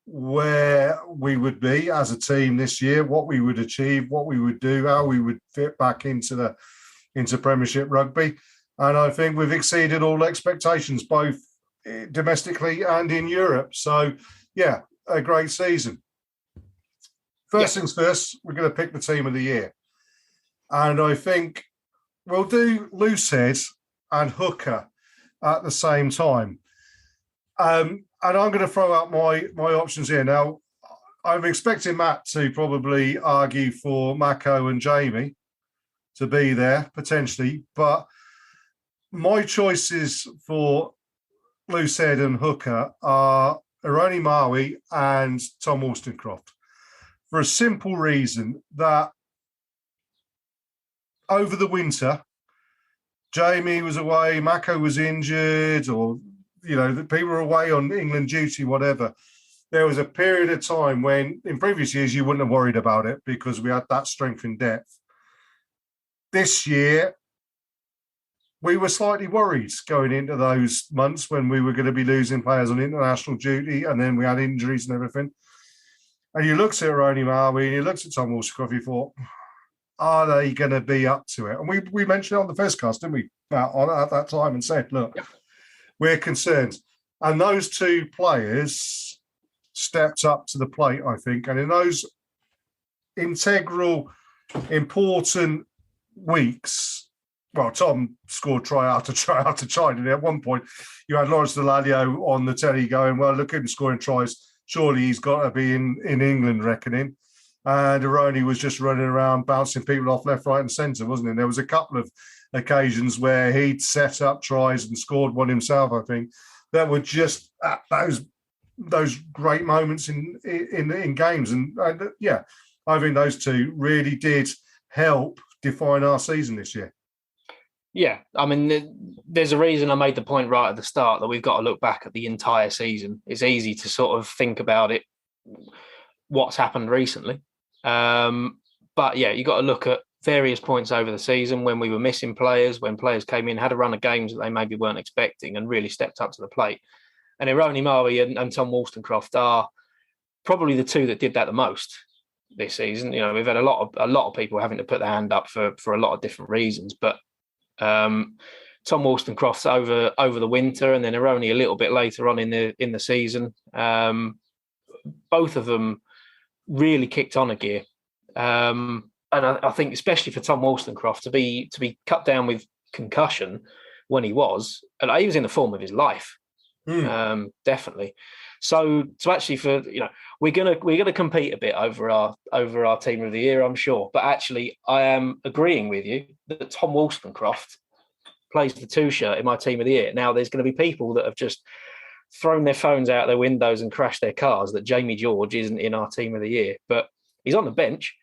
where we would be as a team this year, what we would achieve, what we would do, how we would fit back into Premiership rugby. And I think we've exceeded all expectations, both domestically and in Europe. So, yeah, a great season. First things first, we're going to pick the team of the year. And I think we'll do Loosehead and Hooker at the same time. And I'm going to throw out my options here. Now, I'm expecting Matt to probably argue for Mako and Jamie to be there, potentially. But my choices for Loosehead and Hooker are Aroni Maui and Tom Wollstonecroft, for a simple reason that over the winter, Jamie was away, Mako was injured, or, the people were away on England duty, whatever. There was a period of time when, in previous years, you wouldn't have worried about it because we had that strength in depth. This year, we were slightly worried going into those months when we were going to be losing players on international duty, and then we had injuries and everything. And you looked at Aroni Maui and you looked at Tom Wollstonecroft, you thought, are they going to be up to it? And we mentioned it on the Fezcast, didn't we, at that time, and said, look, we're concerned. And those two players stepped up to the plate, I think. And in those integral, important weeks well, Tom scored try after try after try. And at one point, you had Lawrence Delalio on the telly going, well, look at him scoring tries. Surely he's got to be in England reckoning. And Aroni was just running around, bouncing people off left, right and centre, wasn't he? There was a couple of occasions where he'd set up tries and scored one himself, I think, that were just those great moments in games. And I think those two really did help define our season this year. Yeah, I mean, there's a reason I made the point right at the start that we've got to look back at the entire season. It's easy to sort of think about it, what's happened recently. But yeah, you've got to look at various points over the season when we were missing players, when players came in, had a run of games that they maybe weren't expecting and really stepped up to the plate. And Ironi Murray and Tom Wollstonecroft are probably the two that did that the most this season. You know, we've had a lot of people having to put their hand up for a lot of different reasons, but Tom Wollstonecroft over the winter, and then Ironi a little bit later on in the season. Both of them really kicked on a gear, and I think especially for Tom Wollstonecroft to be cut down with concussion when he was in the form of his life, definitely. So actually, we're gonna compete a bit over our team of the year, I'm sure. But actually, I am agreeing with you that Tom Wollstonecroft plays the 2 shirt in my team of the year. Now, there's going to be people that have just thrown their phones out their windows and crashed their cars that Jamie George isn't in our team of the year, but he's on the bench.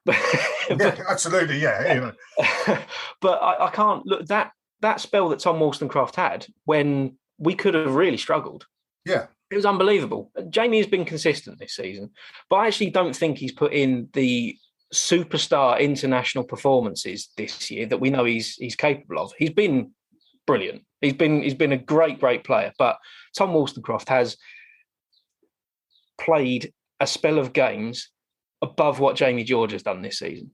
Yeah, absolutely, yeah. You know. But I can't look that spell that Tom Wollstonecroft had when we could have really struggled. Yeah. It was unbelievable. Jamie has been consistent this season, but I actually don't think he's put in the superstar international performances this year that we know he's capable of. He's been brilliant. He's been a great player, but Tom Wollstonecroft has played a spell of games above what Jamie George has done this season.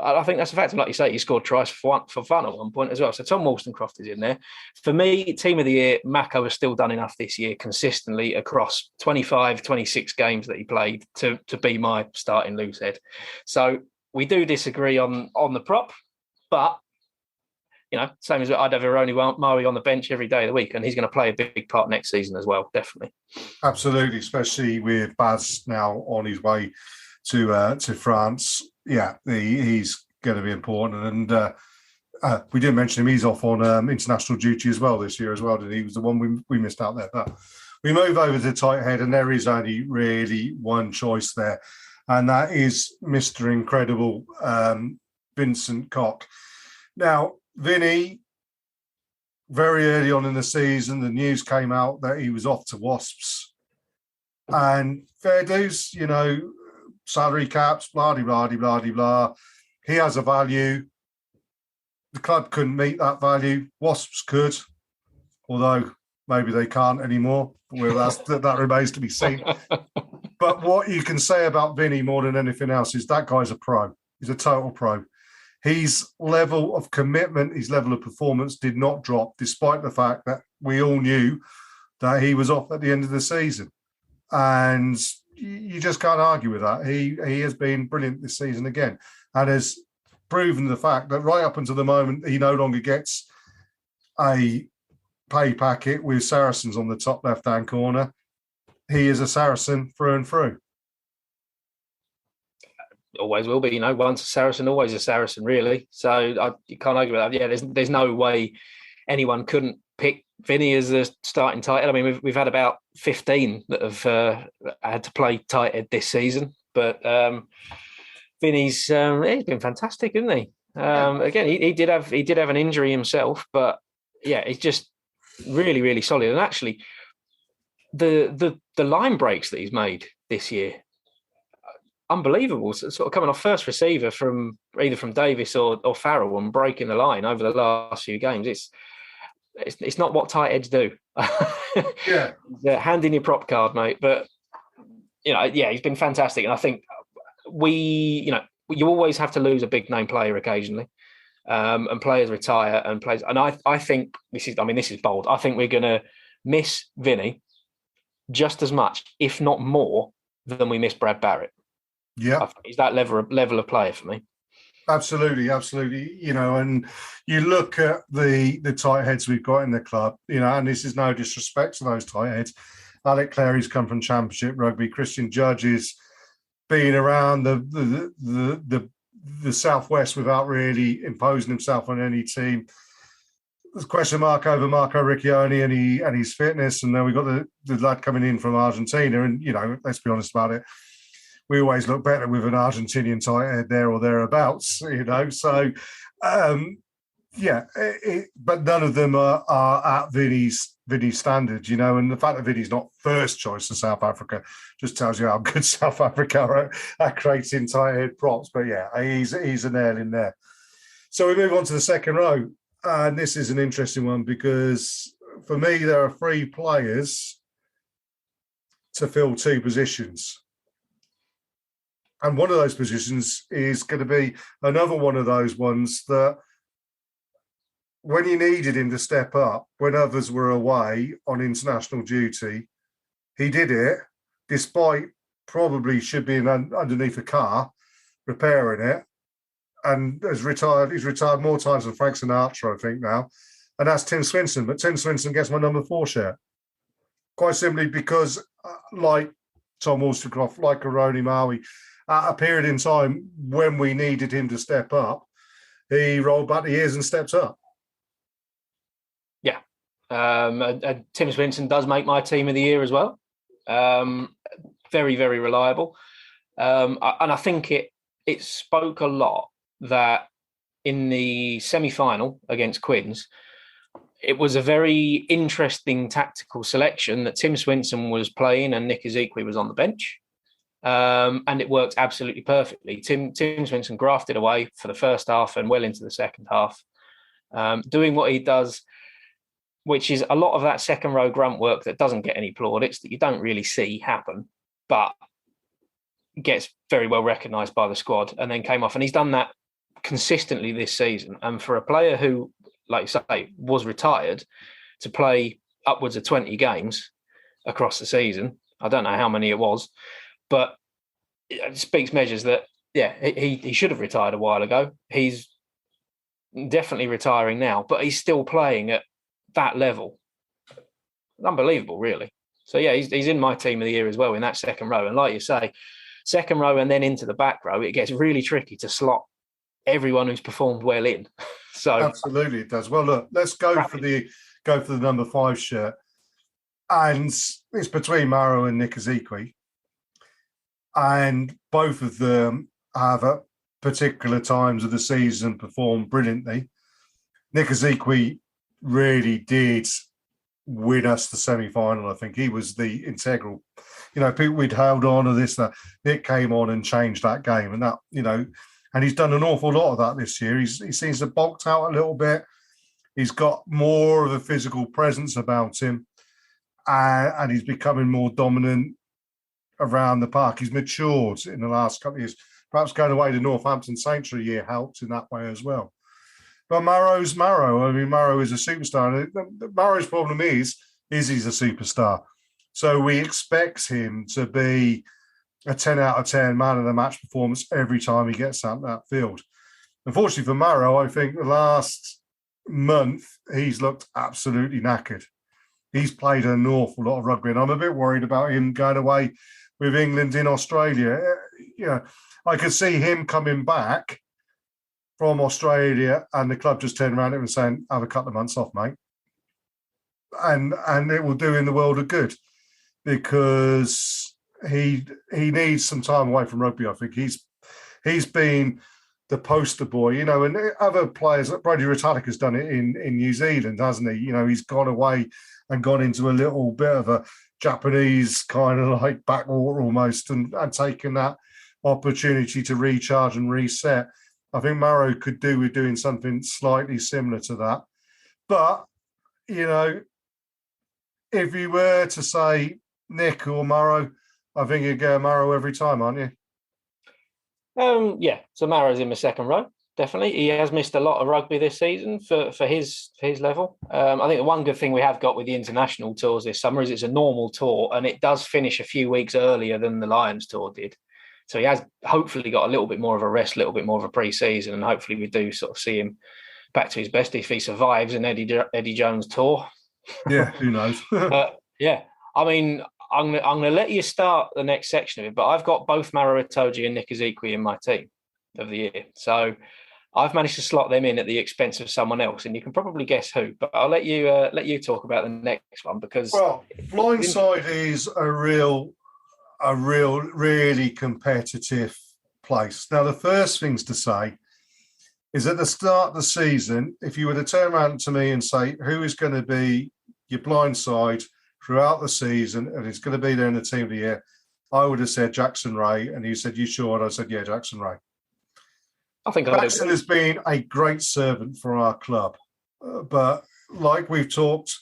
I think that's a fact. And like you say, he scored tries for fun at one point as well. So Tom Wollstonecroft is in there. For me, team of the year, Mako has still done enough this year consistently across 25, 26 games that he played to be my starting loose head. So we do disagree on the prop, but same as I'd have Ironi Murray on the bench every day of the week, and he's going to play a big part next season as well, definitely. Absolutely, especially with Baz now on his way to France. Yeah, he's going to be important. And we didn't mention him. He's off on international duty as well this year as well. He was the one we missed out there. But we move over to tight head, and there is only really one choice there, and that is Mr. Incredible, Vincent Koch. Now, Vinny, very early on in the season, the news came out that he was off to Wasps. And fair dues, salary caps, blah. He has a value. The club couldn't meet that value. Wasps could, although maybe they can't anymore. Well, that remains to be seen. But what you can say about Vinny more than anything else is that guy's a pro. He's a total pro. His level of commitment, his level of performance did not drop, despite the fact that we all knew that he was off at the end of the season. And you just can't argue with that. He has been brilliant this season again, and has proven the fact that right up until the moment he no longer gets a pay packet with Saracens on the top left-hand corner. He is a Saracen through and through. Always will be, once a Saracen, always a Saracen, really. So you can't argue with that. Yeah, there's no way anyone couldn't pick Vinny as the starting tight head. I mean, we've had about 15 that have had to play tight head this season, but Vinny's he's been fantastic, isn't he? Again, he did have an injury himself, but yeah, he's just really, really solid. And actually, the line breaks that he's made this year, unbelievable. Sort of coming off first receiver from either from Davis or Farrell and breaking the line over the last few games. It's not what tight heads do. Yeah. Hand in your prop card, mate. But he's been fantastic, and I think you always have to lose a big name player occasionally, and players retire and players. And I think this is bold. I think we're going to miss Vinny just as much, if not more, than we miss Brad Barrett. Yeah, he's that level of player for me. Absolutely. And you look at the tight heads we've got in the club, and this is no disrespect to those tight heads. Alec Clary's come from Championship rugby. Christian Judge is being around the Southwest without really imposing himself on any team. There's a question mark over Marco Riccioni and his fitness, and then we've got the lad coming in from Argentina, and let's be honest about it, we always look better with an Argentinian tight head there or thereabouts, So, but none of them are at Vinny's standards, and the fact that Vinny's not first choice for South Africa just tells you how good South Africa are at creating tight head props. But yeah, he's a nail in there. So we move on to the second row, and this is an interesting one because for me there are 3 players to fill 2 positions. And one of those positions is going to be another one of those ones that when you needed him to step up, when others were away on international duty, he did it, despite probably should be underneath a car, repairing it, and he's retired more times than Frank Sinatra, I think, now. And that's Tim Swinson. But Tim Swinson gets my number 4 shirt. Quite simply because, like Tom Wollstonecraft, like Aroni Maui, at a period in time when we needed him to step up, he rolled back the ears and stepped up. Yeah. Tim Swinson does make my team of the year as well. Very, very reliable. And I think it spoke a lot that in the semi-final against Quins, it was a very interesting tactical selection that Tim Swinson was playing and Nick Ezekwe was on the bench. And it worked absolutely perfectly. Tim Swinson grafted away for the first half and well into the second half, doing what he does, which is a lot of that second row grunt work that doesn't get any plaudits, that you don't really see happen, but gets very well recognised by the squad, and then came off. And he's done that consistently this season. And for a player who, like you say, was retired, to play upwards of 20 games across the season, I don't know how many it was, but it speaks measures that, yeah, he should have retired a while ago. He's definitely retiring now, but he's still playing at that level. Unbelievable, really. So, yeah, he's in my team of the year as well in that second row. And like you say, second row and then into the back row, it gets really tricky to slot everyone who's performed well in. So absolutely it does. Well, look, let's go for the number 5 shirt. And it's between Maro and Nick Ezekwe. And both of them have at particular times of the season performed brilliantly. Nick Ezekwe really did win us the semi-final. I think he was the integral, people we'd held on to this, that Nick came on and changed that game, and that, and he's done an awful lot of that this year. He seems to have bulked out a little bit. He's got more of a physical presence about him, and he's becoming more dominant around the park. He's matured in the last couple of years. Perhaps going away to Northampton Saints for a year helped in that way as well. But Maro's Maro. I mean, Maro is a superstar. Maro's problem is he's a superstar. So we expect him to be a 10 out of 10 man of the match performance every time he gets out that field. Unfortunately for Maro, I think the last month he's looked absolutely knackered. He's played an awful lot of rugby, and I'm a bit worried about him going away with England in Australia. I could see him coming back from Australia and the club just turning around to him and saying, have a couple of months off, mate. And it will do him the world of good, because he needs some time away from rugby. I think he's been the poster boy, and other players, like Brodie Retallick has done it in New Zealand, hasn't he? He's gone away and gone into a little bit of a Japanese kind of like backwater almost, and taken that opportunity to recharge and reset. I think Maro could do with doing something slightly similar to that. But, if you were to say Nick or Maro, I think you'd go Maro every time, aren't you? Yeah, so Maro's in the second row, definitely. He has missed a lot of rugby this season for his level. I think the one good thing we have got with the international tours this summer is it's a normal tour, and it does finish a few weeks earlier than the Lions tour did. So he has hopefully got a little bit more of a rest, a little bit more of a pre-season, and hopefully we do sort of see him back to his best if he survives an Eddie Jones tour. Yeah, who knows? Yeah, I mean, I'm going to let you start the next section of it, but I've got both Maro Itoje and Nick Ezekwe in my team of the year. So I've managed to slot them in at the expense of someone else, and you can probably guess who. But I'll let you talk about the next one because Blindside is a really competitive place. Now, the first things to say is at the start of the season, if you were to turn around to me and say, who is going to be your blindside throughout the season, and it's going to be there in the team of the year, I would have said Jackson Ray. And you said, you sure? And I said, yeah, Jackson Ray. I think Jackson has been a great servant for our club. But like we've talked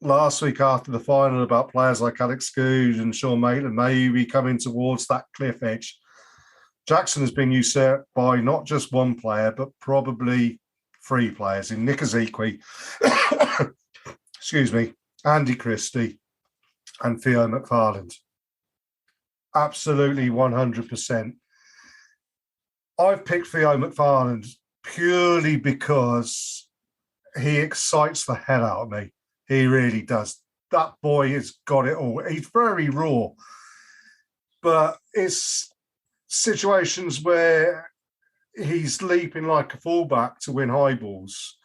last week after the final about players like Alex Goode and Sean Maitland maybe coming towards that cliff edge, Jackson has been usurped by not just one player, but probably three players in Nick Ezekwe, excuse me, Andy Christie and Theo McFarland. Absolutely 100%. I've picked Theo McFarland purely because he excites the hell out of me. He really does. That boy has got it all. He's very raw, but it's situations where he's leaping like a fullback to win high balls,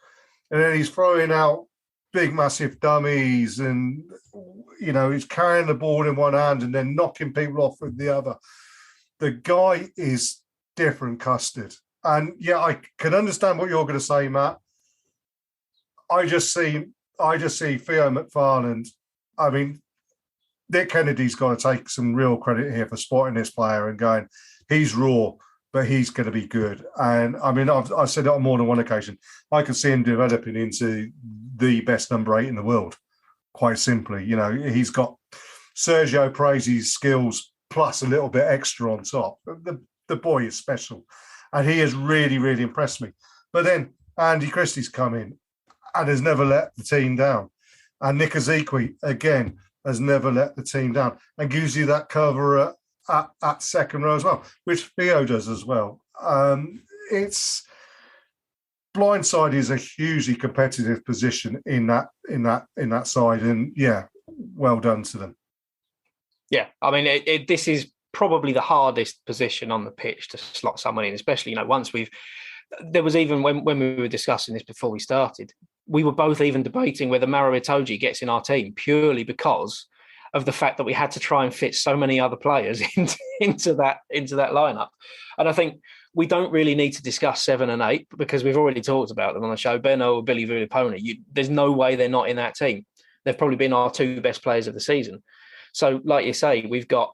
and then he's throwing out big, massive dummies, and he's carrying the ball in one hand and then knocking people off with the other. The guy is different custard, and yeah, I can understand what you're going to say, Matt. I just see Theo McFarland. I mean, Nick Kennedy's got to take some real credit here for spotting this player and going, he's raw, but he's going to be good. And I mean, I've said it on more than one occasion. I could see him developing into the best number 8 in the world, quite simply. He's got Sergio Prazi's skills plus a little bit extra on top. The boy is special, and he has really, really impressed me. But then Andy Christie's come in and has never let the team down. And Nick Ezekwe, again, has never let the team down and gives you that cover at second row as well, which Theo does as well. It's blindside is a hugely competitive position in that side, and yeah, well done to them. Yeah, I mean, this is probably the hardest position on the pitch to slot someone in, especially once there was even when we were discussing this before we started, we were both even debating whether Maro Itoje gets in our team purely because of the fact that we had to try and fit so many other players into that lineup. And I think we don't really need to discuss 7 and 8 because we've already talked about them on the show. Benno or Billy Vunipola, there's no way they're not in that team. They've probably been our 2 best players of the season. So, like you say, we've got,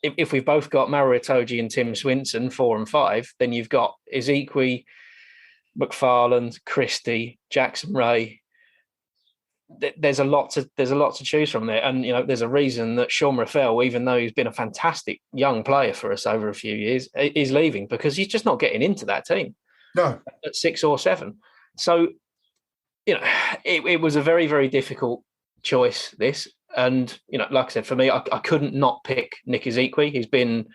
if we've both got Maro Itoje and Tim Swinson, 4 and 5, then you've got Ezekwe, McFarland, Christie, Jackson Ray. There's a lot to choose from there, and there's a reason that Sean Raffel, even though he's been a fantastic young player for us over a few years, is leaving because he's just not getting into that team. No, at 6 or 7. So it was a very, very difficult choice. This, and like I said, for me, I couldn't not pick Nick Ezekwe. He's been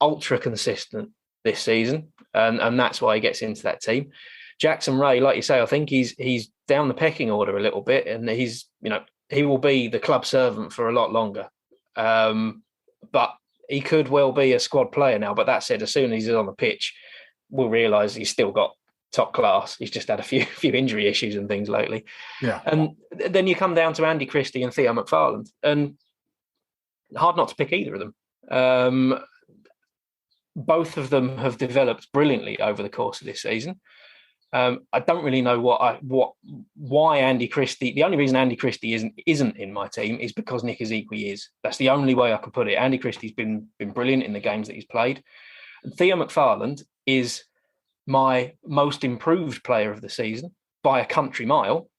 ultra consistent this season, and that's why he gets into that team. Jackson Ray, like you say, I think he's down the pecking order a little bit, and he's he will be the club servant for a lot longer. But he could well be a squad player now. But that said, as soon as he's on the pitch, we'll realise he's still got top class. He's just had a few injury issues and things lately. Yeah. And then you come down to Andy Christie and Theo McFarland, and hard not to pick either of them. Both of them have developed brilliantly over the course of this season. I don't really know why Andy Christie. The only reason Andy Christie isn't in my team is because Nick Ezekwe is. That's the only way I could put it. Andy Christie's been brilliant in the games that he's played. And Theo McFarland is my most improved player of the season by a country mile.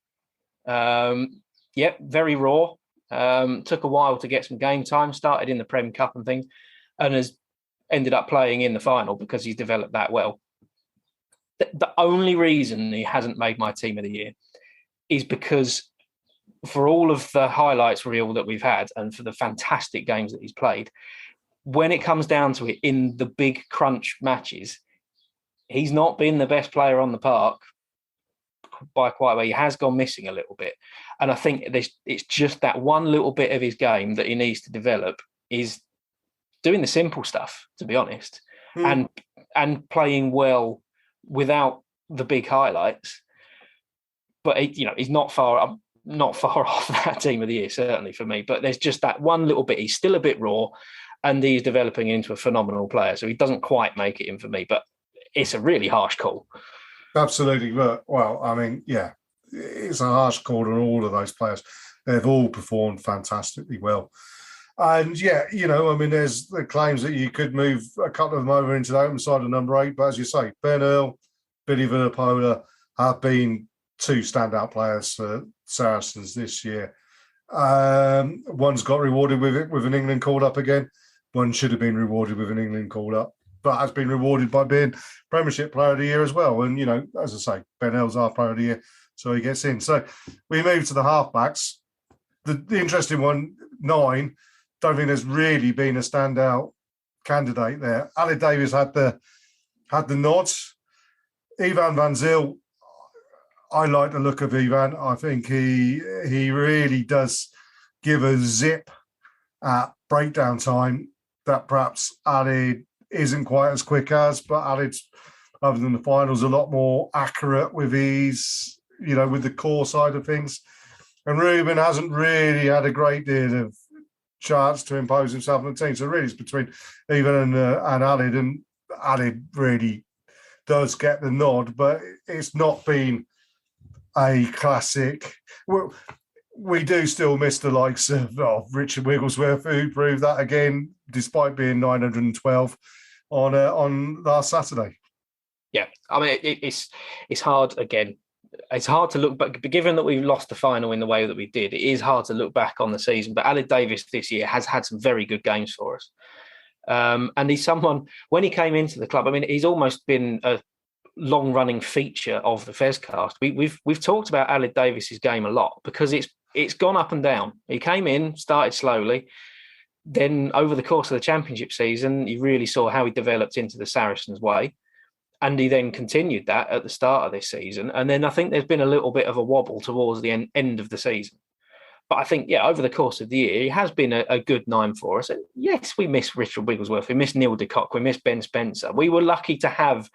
Very raw. Took a while to get some game time. Started in the Prem Cup and things, and has ended up playing in the final because he's developed that well. The only reason he hasn't made my team of the year is because for all of the highlights reel that we've had and for the fantastic games that he's played, when it comes down to it in the big crunch matches, he's not been the best player on the park by quite a way. He has gone missing a little bit. And I think it's just that one little bit of his game that he needs to develop is doing the simple stuff, to be honest, and playing well without the big highlights. But he's not far off that team of the year, certainly for me. But there's just that one little bit. He's still a bit raw, and he's developing into a phenomenal player. So he doesn't quite make it in for me. But it's a really harsh call. Absolutely. Well, I mean, yeah, it's a harsh call on all of those players. They've all performed fantastically well. And yeah, I mean, there's the claims that you could move a couple of them over into the open side of number 8. But as you say, Ben Earl, Billy Vunipola have been two standout players for Saracens this year. One's got rewarded with an England call-up again. One should have been rewarded with an England call-up, but has been rewarded by being Premiership Player of the Year as well. And, as I say, Ben Earl's our Player of the Year, so he gets in. So we move to the halfbacks. The interesting one, 9, don't think there's really been a standout candidate there. Ali Davis had the nods. Ivan Van Zyl, I like the look of Ivan. I think he really does give a zip at breakdown time that perhaps Ali isn't quite as quick as, but Ali's, other than the finals, a lot more accurate with his, with the core side of things. And Ruben hasn't really had a great deal of chance to impose himself on the team. So really it's between Ivan and Ali, and Ali really does get the nod, but it's not been a classic. We do still miss the likes of Richard Wigglesworth, who proved that again, despite being 912 on last Saturday. Yeah, I mean, it's hard again. It's hard to look back, but given that we lost the final in the way that we did, it is hard to look back on the season. But Ali Davis this year has had some very good games for us. And he's someone, when he came into the club, I mean, he's almost been a long-running feature of the Fezcast. We've talked about Ali Davis's game a lot because it's gone up and down. He came in, started slowly. Then over the course of the championship season, you really saw how he developed into the Saracens way. And he then continued that at the start of this season. And then I think there's been a little bit of a wobble towards the end of the season. But I think, over the course of the year, he has been a good 9 for us. And yes, we miss Richard Wigglesworth. We miss Neil de Kock. We miss Ben Spencer. We were lucky to have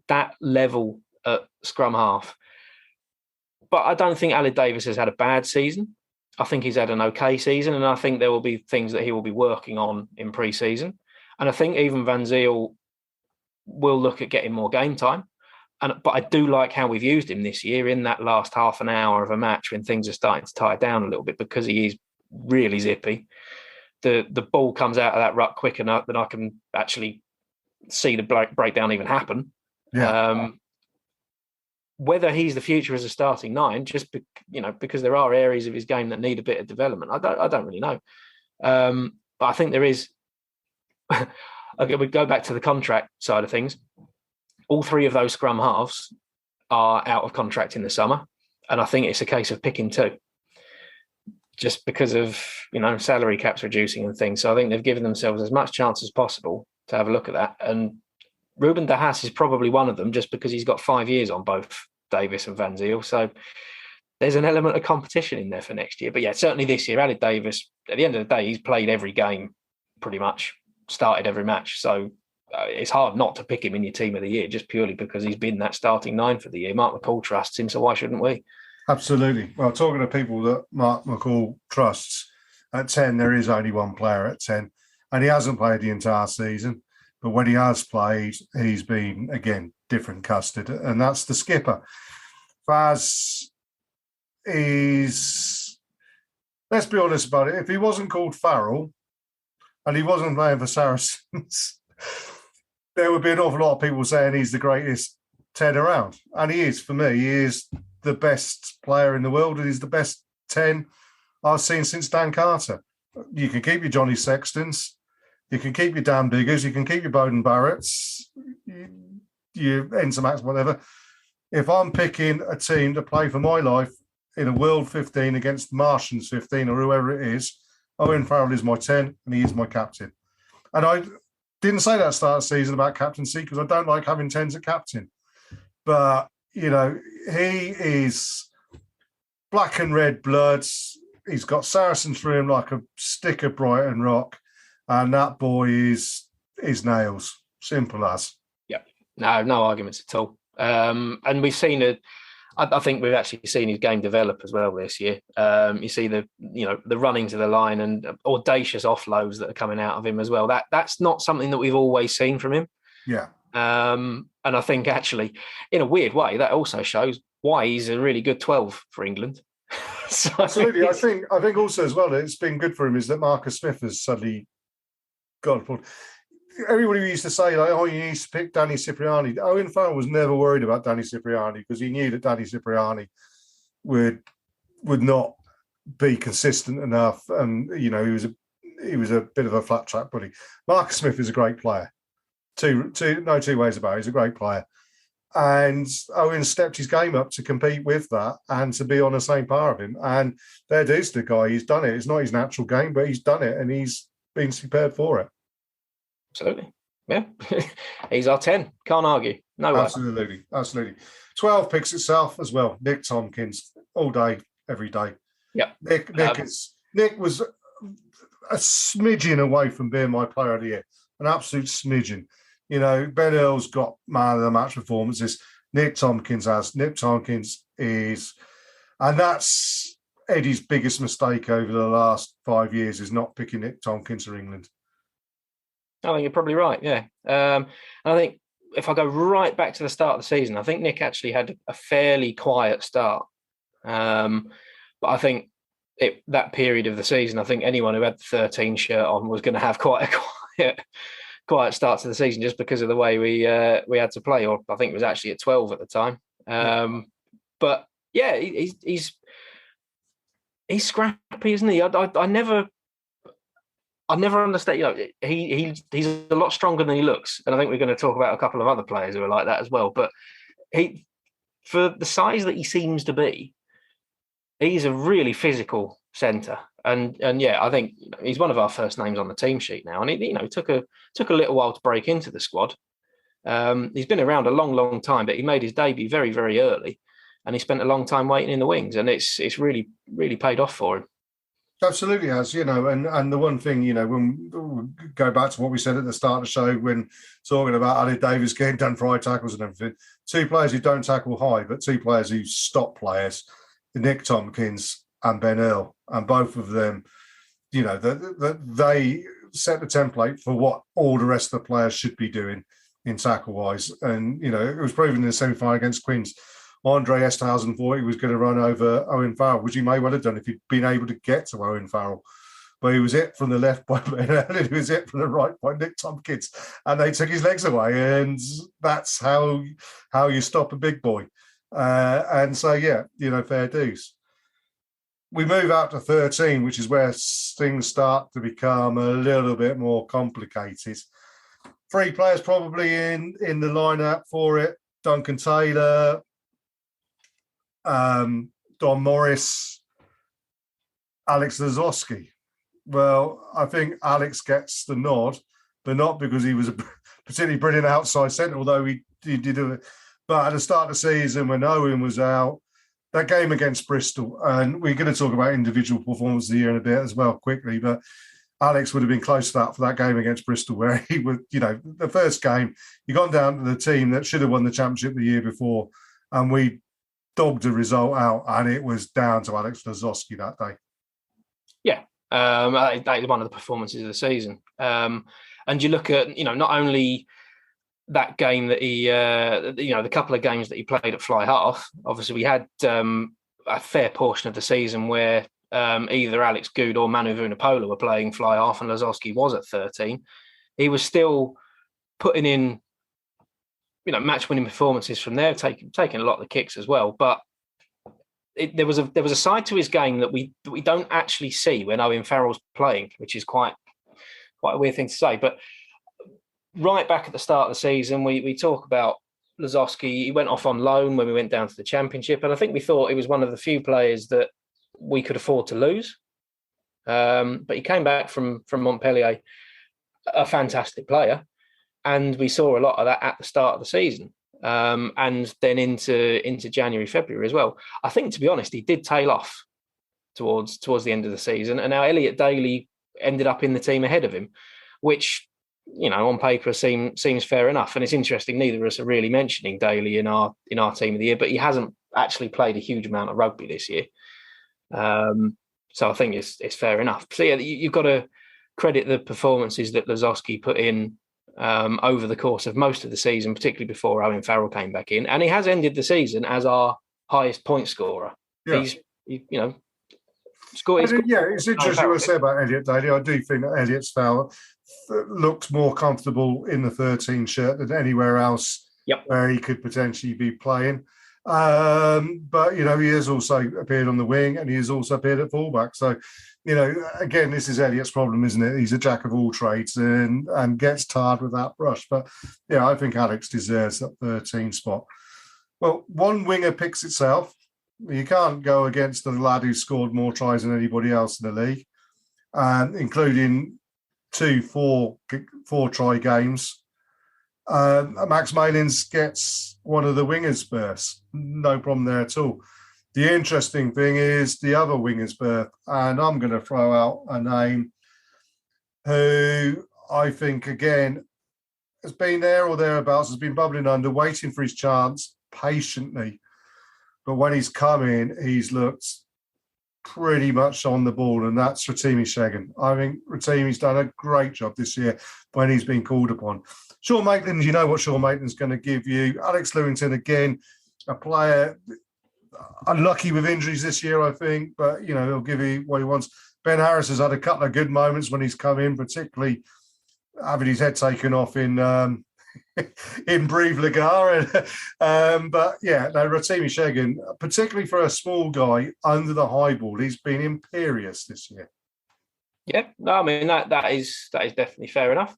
that level at scrum half. But I don't think Ali Davis has had a bad season. I think he's had an okay season. And I think there will be things that he will be working on in pre-season. And I think even Van Zyl will look at getting more game time. But I do like how we've used him this year in that last half an hour of a match when things are starting to tie down a little bit, because he is really zippy. The ball comes out of that ruck quick enough that I can actually see the breakdown even happen. Yeah. Whether he's the future as a starting 9, because there are areas of his game that need a bit of development, I don't really know. But I think there is. Okay, we go back to the contract side of things. All 3 of those scrum halves are out of contract in the summer, and I think it's a case of picking 2, just because of salary caps reducing and things. So I think they've given themselves as much chance as possible to have a look at that. And Ruben De Haas is probably one of them, just because he's got 5 years on both Davis and Van Zyl. So there's an element of competition in there for next year. But yeah, certainly this year, Ali Davis, at the end of the day, he's played every game pretty much, started every match. So it's hard not to pick him in your team of the year, just purely because he's been that starting 9 for the year. Mark McCall trusts him, so why shouldn't we? Absolutely. Well, talking to people that Mark McCall trusts, at 10, there is only one player at 10, and he hasn't played the entire season. But when he has played, he's been, again, different custard, and that's the skipper. Faz is, let's be honest about it, if he wasn't called Farrell and he wasn't playing for Saracens, there would be an awful lot of people saying he's the greatest 10 around. And he is, for me. He is the best player in the world, and he's the best 10 I've seen since Dan Carter. You can keep your Johnny Sextons, you can keep your Dan Biggers, you can keep your Bowden Barretts, your Enzo Max, whatever. If I'm picking a team to play for my life in a World 15 against Martians 15 or whoever it is, Owen Farrell is my 10 and he is my captain. And I didn't say that at the start of the season about captaincy because I don't like having 10s at captain. But, you know, he is black and red bloods. He's got Saracen through him like a stick of Brighton Rock. And that boy is nails. Simple as. Yeah. No arguments at all. And we've seen it. I think we've actually seen his game develop as well this year. You see the running to the line and audacious offloads that are coming out of him as well. That's not something that we've always seen from him. Yeah. And I think actually, in a weird way, that also shows why he's a really good 12 for England. So absolutely. I think also as well, it's been good for him is that Marcus Smith has suddenly got a point. Everybody used to say, like, oh, you need to pick Danny Cipriani. Owen Farrell was never worried about Danny Cipriani because he knew that Danny Cipriani would not be consistent enough. And, you know, he was a bit of a flat track bully. Marcus Smith is a great player. No two ways about it. He's a great player. And Owen stepped his game up to compete with that and to be on the same par of him. And fair dues to the guy. He's done it. It's not his natural game, but he's done it and he's been prepared for it. Absolutely. Yeah. He's our 10. Can't argue. No way. Absolutely. 12 picks itself as well. Nick Tompkins, all day, every day. Yeah. Nick was a smidgen away from being my player of the year. An absolute smidgen. You know, Ben Earl's got man of the match performances. Nick Tompkins has. Nick Tompkins is, and that's Eddie's biggest mistake over the last 5 years is not picking Nick Tompkins for England. I think you're probably right, yeah. And I think if I go right back to the start of the season, I think Nick actually had a fairly quiet start. But I think that period of the season, I think anyone who had the 13 shirt on was going to have quite a quiet start to the season just because of the way we had to play. Or I think it was actually at 12 at the time. But yeah, he's scrappy, isn't he? I never understand. You know, he's a lot stronger than he looks, and I think we're going to talk about a couple of other players who are like that as well. But for the size that he seems to be, he's a really physical centre, and yeah, I think he's one of our first names on the team sheet now. And it took a little while to break into the squad. He's been around a long time, but he made his debut very, very early, and he spent a long time waiting in the wings, and it's really, really paid off for him. Absolutely has, you know, and the one thing, you know, when we go back to what we said at the start of the show when talking about Ali Davis getting done for high tackles and everything, two players who don't tackle high, but two players who stop players, Nick Tompkins and Ben Earl, and both of them, you know, they set the template for what all the rest of the players should be doing in tackle-wise. And, you know, it was proven in the semi-final against Queens. Andre Esterhausen thought he was going to run over Owen Farrell, which he may well have done if he'd been able to get to Owen Farrell. But he was hit from the left by Ben Earl and he was hit from the right by Nick Tompkins. And they took his legs away. And that's how you stop a big boy. And so, yeah, you know, fair dues. We move out to 13, which is where things start to become a little bit more complicated. 3 players probably in the lineup for it. Duncan Taylor, Don Morris, Alex Lozowski. Well, I think Alex gets the nod, but not because he was a particularly brilliant outside centre, although he did it. But at the start of the season, when Owen was out, that game against Bristol, and we're going to talk about individual performance of the year in a bit as well, quickly, but Alex would have been close to that for that game against Bristol, where he would, you know, the first game, he gone down to the team that should have won the championship the year before, and we dogged a result out, and it was down to Alex Lozowski that day. Yeah. That was one of the performances of the season. And you look at, you know, not only that game that he, you know, the couple of games that he played at fly half, obviously we had a fair portion of the season where either Alex Good or Manu Vunipola were playing fly half and Lozowski was at 13. He was still putting in, you know, match-winning performances from there, taking a lot of the kicks as well. But there was a side to his game that we don't actually see when Owen Farrell's playing, which is quite a weird thing to say. But right back at the start of the season, we talk about Lozowski. He went off on loan when we went down to the Championship, and I think we thought he was one of the few players that we could afford to lose. But he came back from Montpellier a fantastic player. And we saw a lot of that at the start of the season. And then into January, February as well. I think, to be honest, he did tail off towards the end of the season. And now Elliot Daly ended up in the team ahead of him, which, on paper seems fair enough. And it's interesting, neither of us are really mentioning Daly in our team of the year, but he hasn't actually played a huge amount of rugby this year. So I think it's fair enough. So yeah, you've got to credit the performances that Lozowski put in over the course of most of the season, particularly before Owen Farrell came back in. And he has ended the season as our highest point scorer. Yeah. Scored. It's interesting what I say about Elliot Daly. I do think that Elliot's foul looked more comfortable in the 13 shirt than anywhere else where he could potentially be playing. But, he has also appeared on the wing and he has also appeared at fullback. So, again, this is Elliot's problem, isn't it? He's a jack of all trades and gets tarred with that brush. But, I think Alex deserves that 13 spot. Well, one winger picks itself. You can't go against the lad who scored more tries than anybody else in the league, including 2 4-try games. Max Malins gets one of the wingers' berths. No problem there at all. The interesting thing is the other winger's berth, and I'm going to throw out a name who I think, again, has been there or thereabouts, has been bubbling under, waiting for his chance patiently. But when he's come in, he's looked pretty much on the ball, and that's Rotimi Shegan. I think Rotimi's done a great job this year when he's been called upon. Sean Maitland, you know what Sean Maitland's going to give you. Alex Lewington, again, a player unlucky with injuries this year, I think, but, he'll give you what he wants. Ben Harris has had a couple of good moments when he's come in, particularly having his head taken off in Brive Lagar. But Rotimi Shegan, particularly for a small guy under the high ball, he's been imperious this year. Yeah, no, I mean that is definitely fair enough.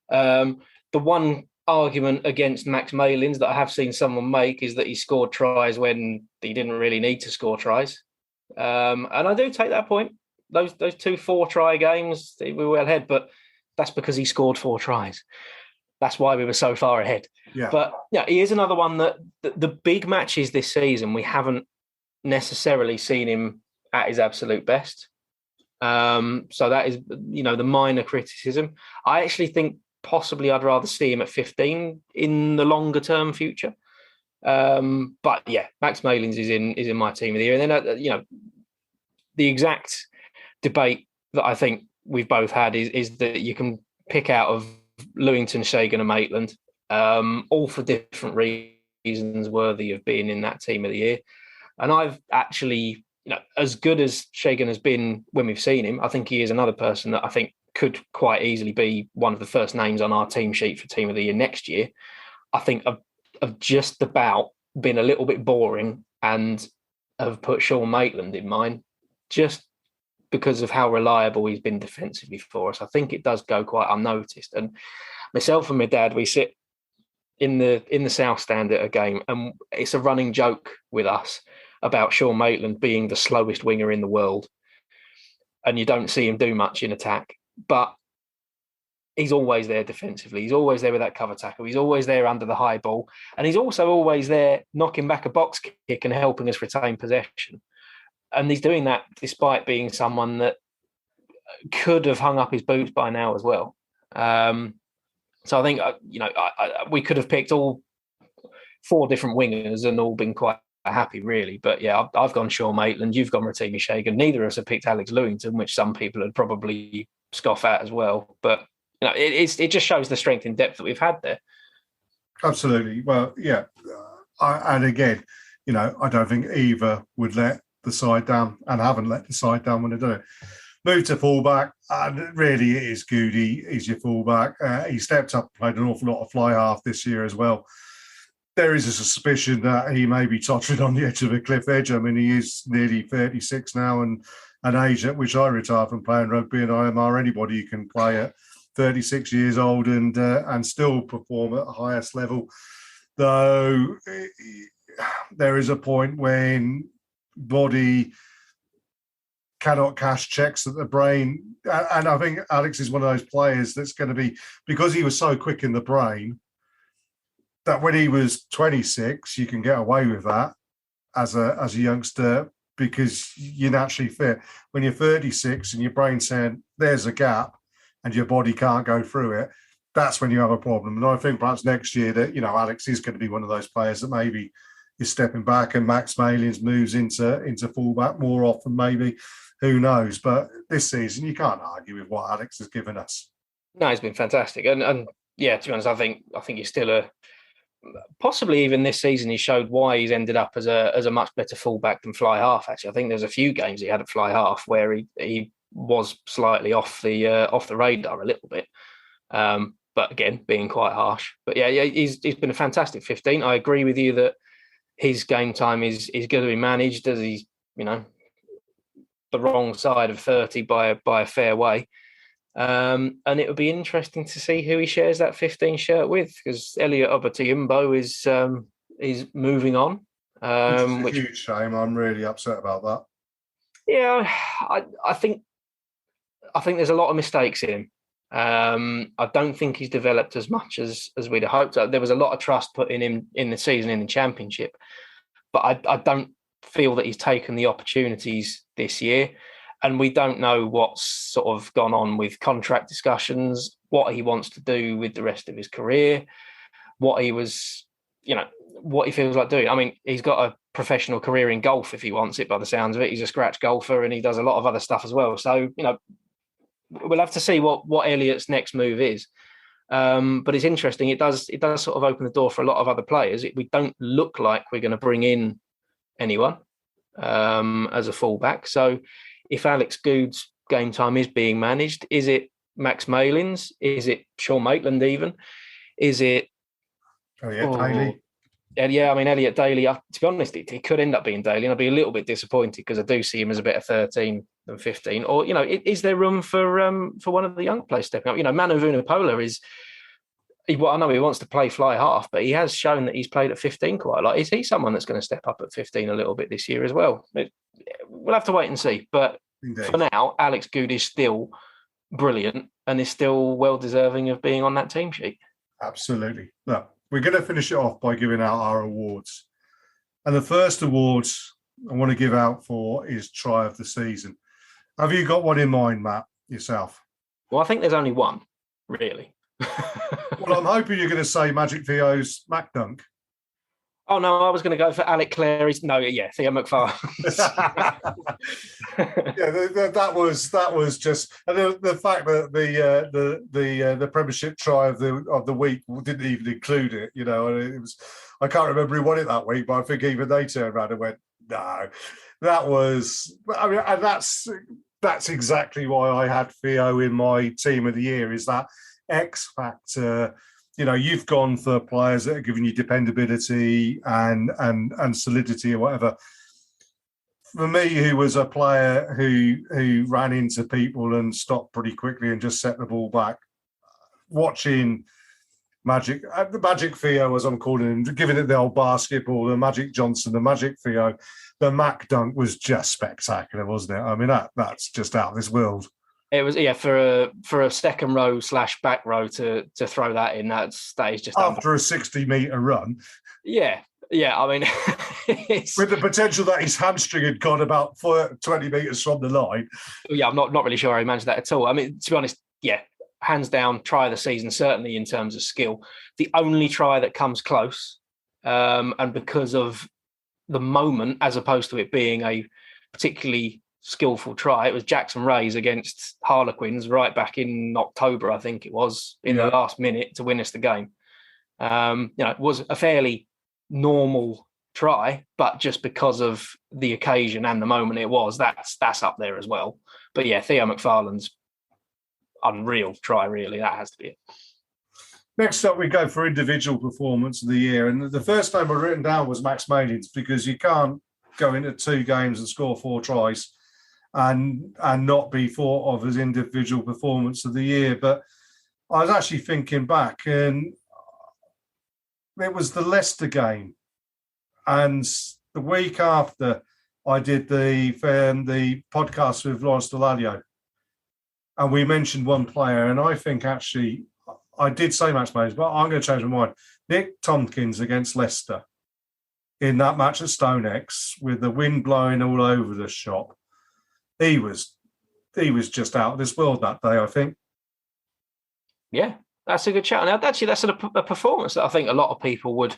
The one argument against Max Malins that I have seen someone make is that he scored tries when he didn't really need to score tries, and I do take that point. Those 2 4-try games, we were well ahead, but that's because he scored 4 tries. That's why we were so far ahead. Yeah. But he is another one that the big matches this season, we haven't necessarily seen him at his absolute best. So that is, the minor criticism. I actually think possibly I'd rather see him at 15 in the longer term future. But Max Malins is in my team of the year. And then, the exact debate that I think we've both had is that you can pick out of Lewington, Shegan and Maitland, all for different reasons worthy of being in that team of the year. And I've actually, as good as Shegan has been when we've seen him, I think he is another person that I think could quite easily be one of the first names on our team sheet for team of the year next year. I think I've just about been a little bit boring and have put Sean Maitland in mine just because of how reliable he's been defensively for us. I think it does go quite unnoticed. And myself and my dad, we sit in the South Stand at a game, and it's a running joke with us about Sean Maitland being the slowest winger in the world. And you don't see him do much in attack, but he's always there defensively. He's always there with that cover tackle. He's always there under the high ball. And he's also always there knocking back a box kick and helping us retain possession. And he's doing that despite being someone that could have hung up his boots by now as well. So I think, we could have picked all 4 different wingers and all been quite happy, really. But I've gone Sean Maitland. You've gone Rotimi Shegan. Neither of us have picked Alex Lewington, which some people would probably scoff at as well. But it just shows the strength and depth that we've had there. Absolutely. Well, and again, I don't think either would let the side down and haven't let the side down when they do it. Move to fullback, and really it is Goody. He's your fullback. He stepped up, played an awful lot of fly half this year as well. There is a suspicion that he may be tottering on the edge of a cliff edge. I mean, he is nearly 36 now, and an age at which I retired from playing rugby, and I admire anybody who can play at 36 years old and still perform at the highest level. Though there is a point when body cannot cash checks at the brain. And I think Alex is one of those players that's going to be, because he was so quick in the brain, that when he was 26, you can get away with that as a youngster because you're naturally fit. When you're 36 and your brain's saying there's a gap and your body can't go through it, that's when you have a problem. And I think perhaps next year that, Alex is going to be one of those players that maybe is stepping back and Max Malins moves into fullback more often, maybe. Who knows? But this season, you can't argue with what Alex has given us. No, he's been fantastic. And yeah, to be honest, I think he's still possibly even this season he showed why he's ended up as a much better fullback than fly half. Actually, I think there's a few games he had at fly half where he was slightly off the radar a little bit. But again, being quite harsh. But yeah, he's been a fantastic 15. I agree with you that his game time is going to be managed as he's, the wrong side of 30 by a fair way. And it would be interesting to see who he shares that 15 shirt with, because Elliot Obatiyumbo is moving on. Which is a huge shame. I'm really upset about that. Yeah, I think there's a lot of mistakes in him. I don't think he's developed as much as we'd have hoped. There was a lot of trust put in him in the season in the Championship, but I don't feel that he's taken the opportunities this year. And we don't know what's sort of gone on with contract discussions, what he wants to do with the rest of his career, what he was, what he feels like doing. I mean, he's got a professional career in golf if he wants it, by the sounds of it. He's a scratch golfer and he does a lot of other stuff as well. So, we'll have to see what Elliot's next move is. But it's interesting. It does sort of open the door for a lot of other players. We don't look like we're going to bring in anyone as a fullback. So if Alex Good's game time is being managed, is it Max Malins? Is it Sean Maitland even? Is it Daly? Yeah, I mean, Elliot Daly, to be honest, it could end up being Daly, and I'd be a little bit disappointed because I do see him as a better 13 than 15. Or, is there room for one of the young players stepping up? Manu Vunipola I know he wants to play fly half, but he has shown that he's played at 15 quite a lot. Is he someone that's going to step up at 15 a little bit this year as well? We'll have to wait and see. But Indeed. For now, Alex Good is still brilliant and is still well-deserving of being on that team sheet. Absolutely. Look, we're going to finish it off by giving out our awards. And the first award I want to give out for is Try of the Season. Have you got one in mind, Matt, yourself? Well, I think there's only one, really. Well, I'm hoping you're going to say Magic Theo's Mac Dunk. Oh, no, I was going to go for Alec Clary's. No, yeah, Theo McFarlane. Yeah, that was just, and the fact that the Premiership try of the week didn't even include it. And it was, I can't remember who won it that week, but I think even they turned around and went, no, that was. I mean, and that's exactly why I had Theo in my team of the year. Is that X factor? You've gone for players that are giving you dependability and solidity or whatever. For me, who was a player who ran into people and stopped pretty quickly and just set the ball back, watching the Magic Theo, as I'm calling him, giving it the old basketball, the Magic Johnson, the Magic Theo, the Mac Dunk was just spectacular, wasn't it? I mean, that's just out of this world. It was, yeah, for a second row / back row to throw that in. That is just after a 60-meter run. Yeah. I mean, with the potential that his hamstring had gone about 20 meters from the line. Yeah, I'm not really sure how he managed that at all. I mean, to be honest, yeah, hands down, try of the season, certainly in terms of skill. The only try that comes close, and because of the moment, as opposed to it being a particularly skillful try, it was Jackson Ray's against Harlequins right back in October, I think it was, in the last minute to win us the game. It was a fairly normal try, but just because of the occasion and the moment it was, that's up there as well. But yeah, Theo McFarlane's unreal try, really. That has to be it. Next up, we go for individual performance of the year. And the first name I've written down was Max Malins, because you can't go into 2 games and score 4 tries and not be thought of as individual performance of the year. But I was actually thinking back, and it was the Leicester game. And the week after, I did the podcast with Lawrence Deladio, and we mentioned one player, and I think actually I did say Max Mays, but I'm going to change my mind. Nick Tompkins against Leicester in that match at StoneX with the wind blowing all over the shop. He was just out of this world that day, I think. Yeah, that's a good shout. Now, actually, that's a performance that I think a lot of people would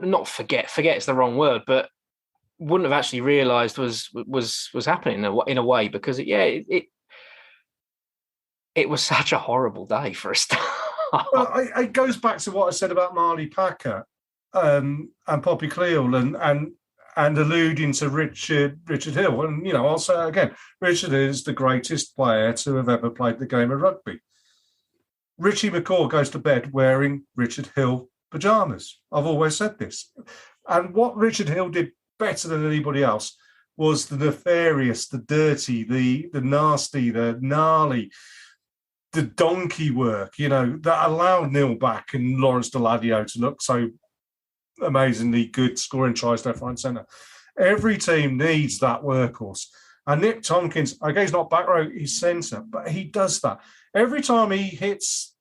not forget. Forget is the wrong word, but wouldn't have actually realised was happening in a way, because it was such a horrible day for a start. Well, it goes back to what I said about Marley Packer and Poppy Cleal and alluding to Richard Hill. And, I'll say it again, Richard is the greatest player to have ever played the game of rugby. Richie McCaw goes to bed wearing Richard Hill pyjamas. I've always said this. And what Richard Hill did better than anybody else was the nefarious, the dirty, the nasty, the gnarly, the donkey work, that allowed Neil Back and Lawrence Deladio to look so amazingly good, scoring tries left, right, and centre. Every team needs that workhorse. And Nick Tompkins, okay, he's not back row, he's centre, but he does that. Every time he hits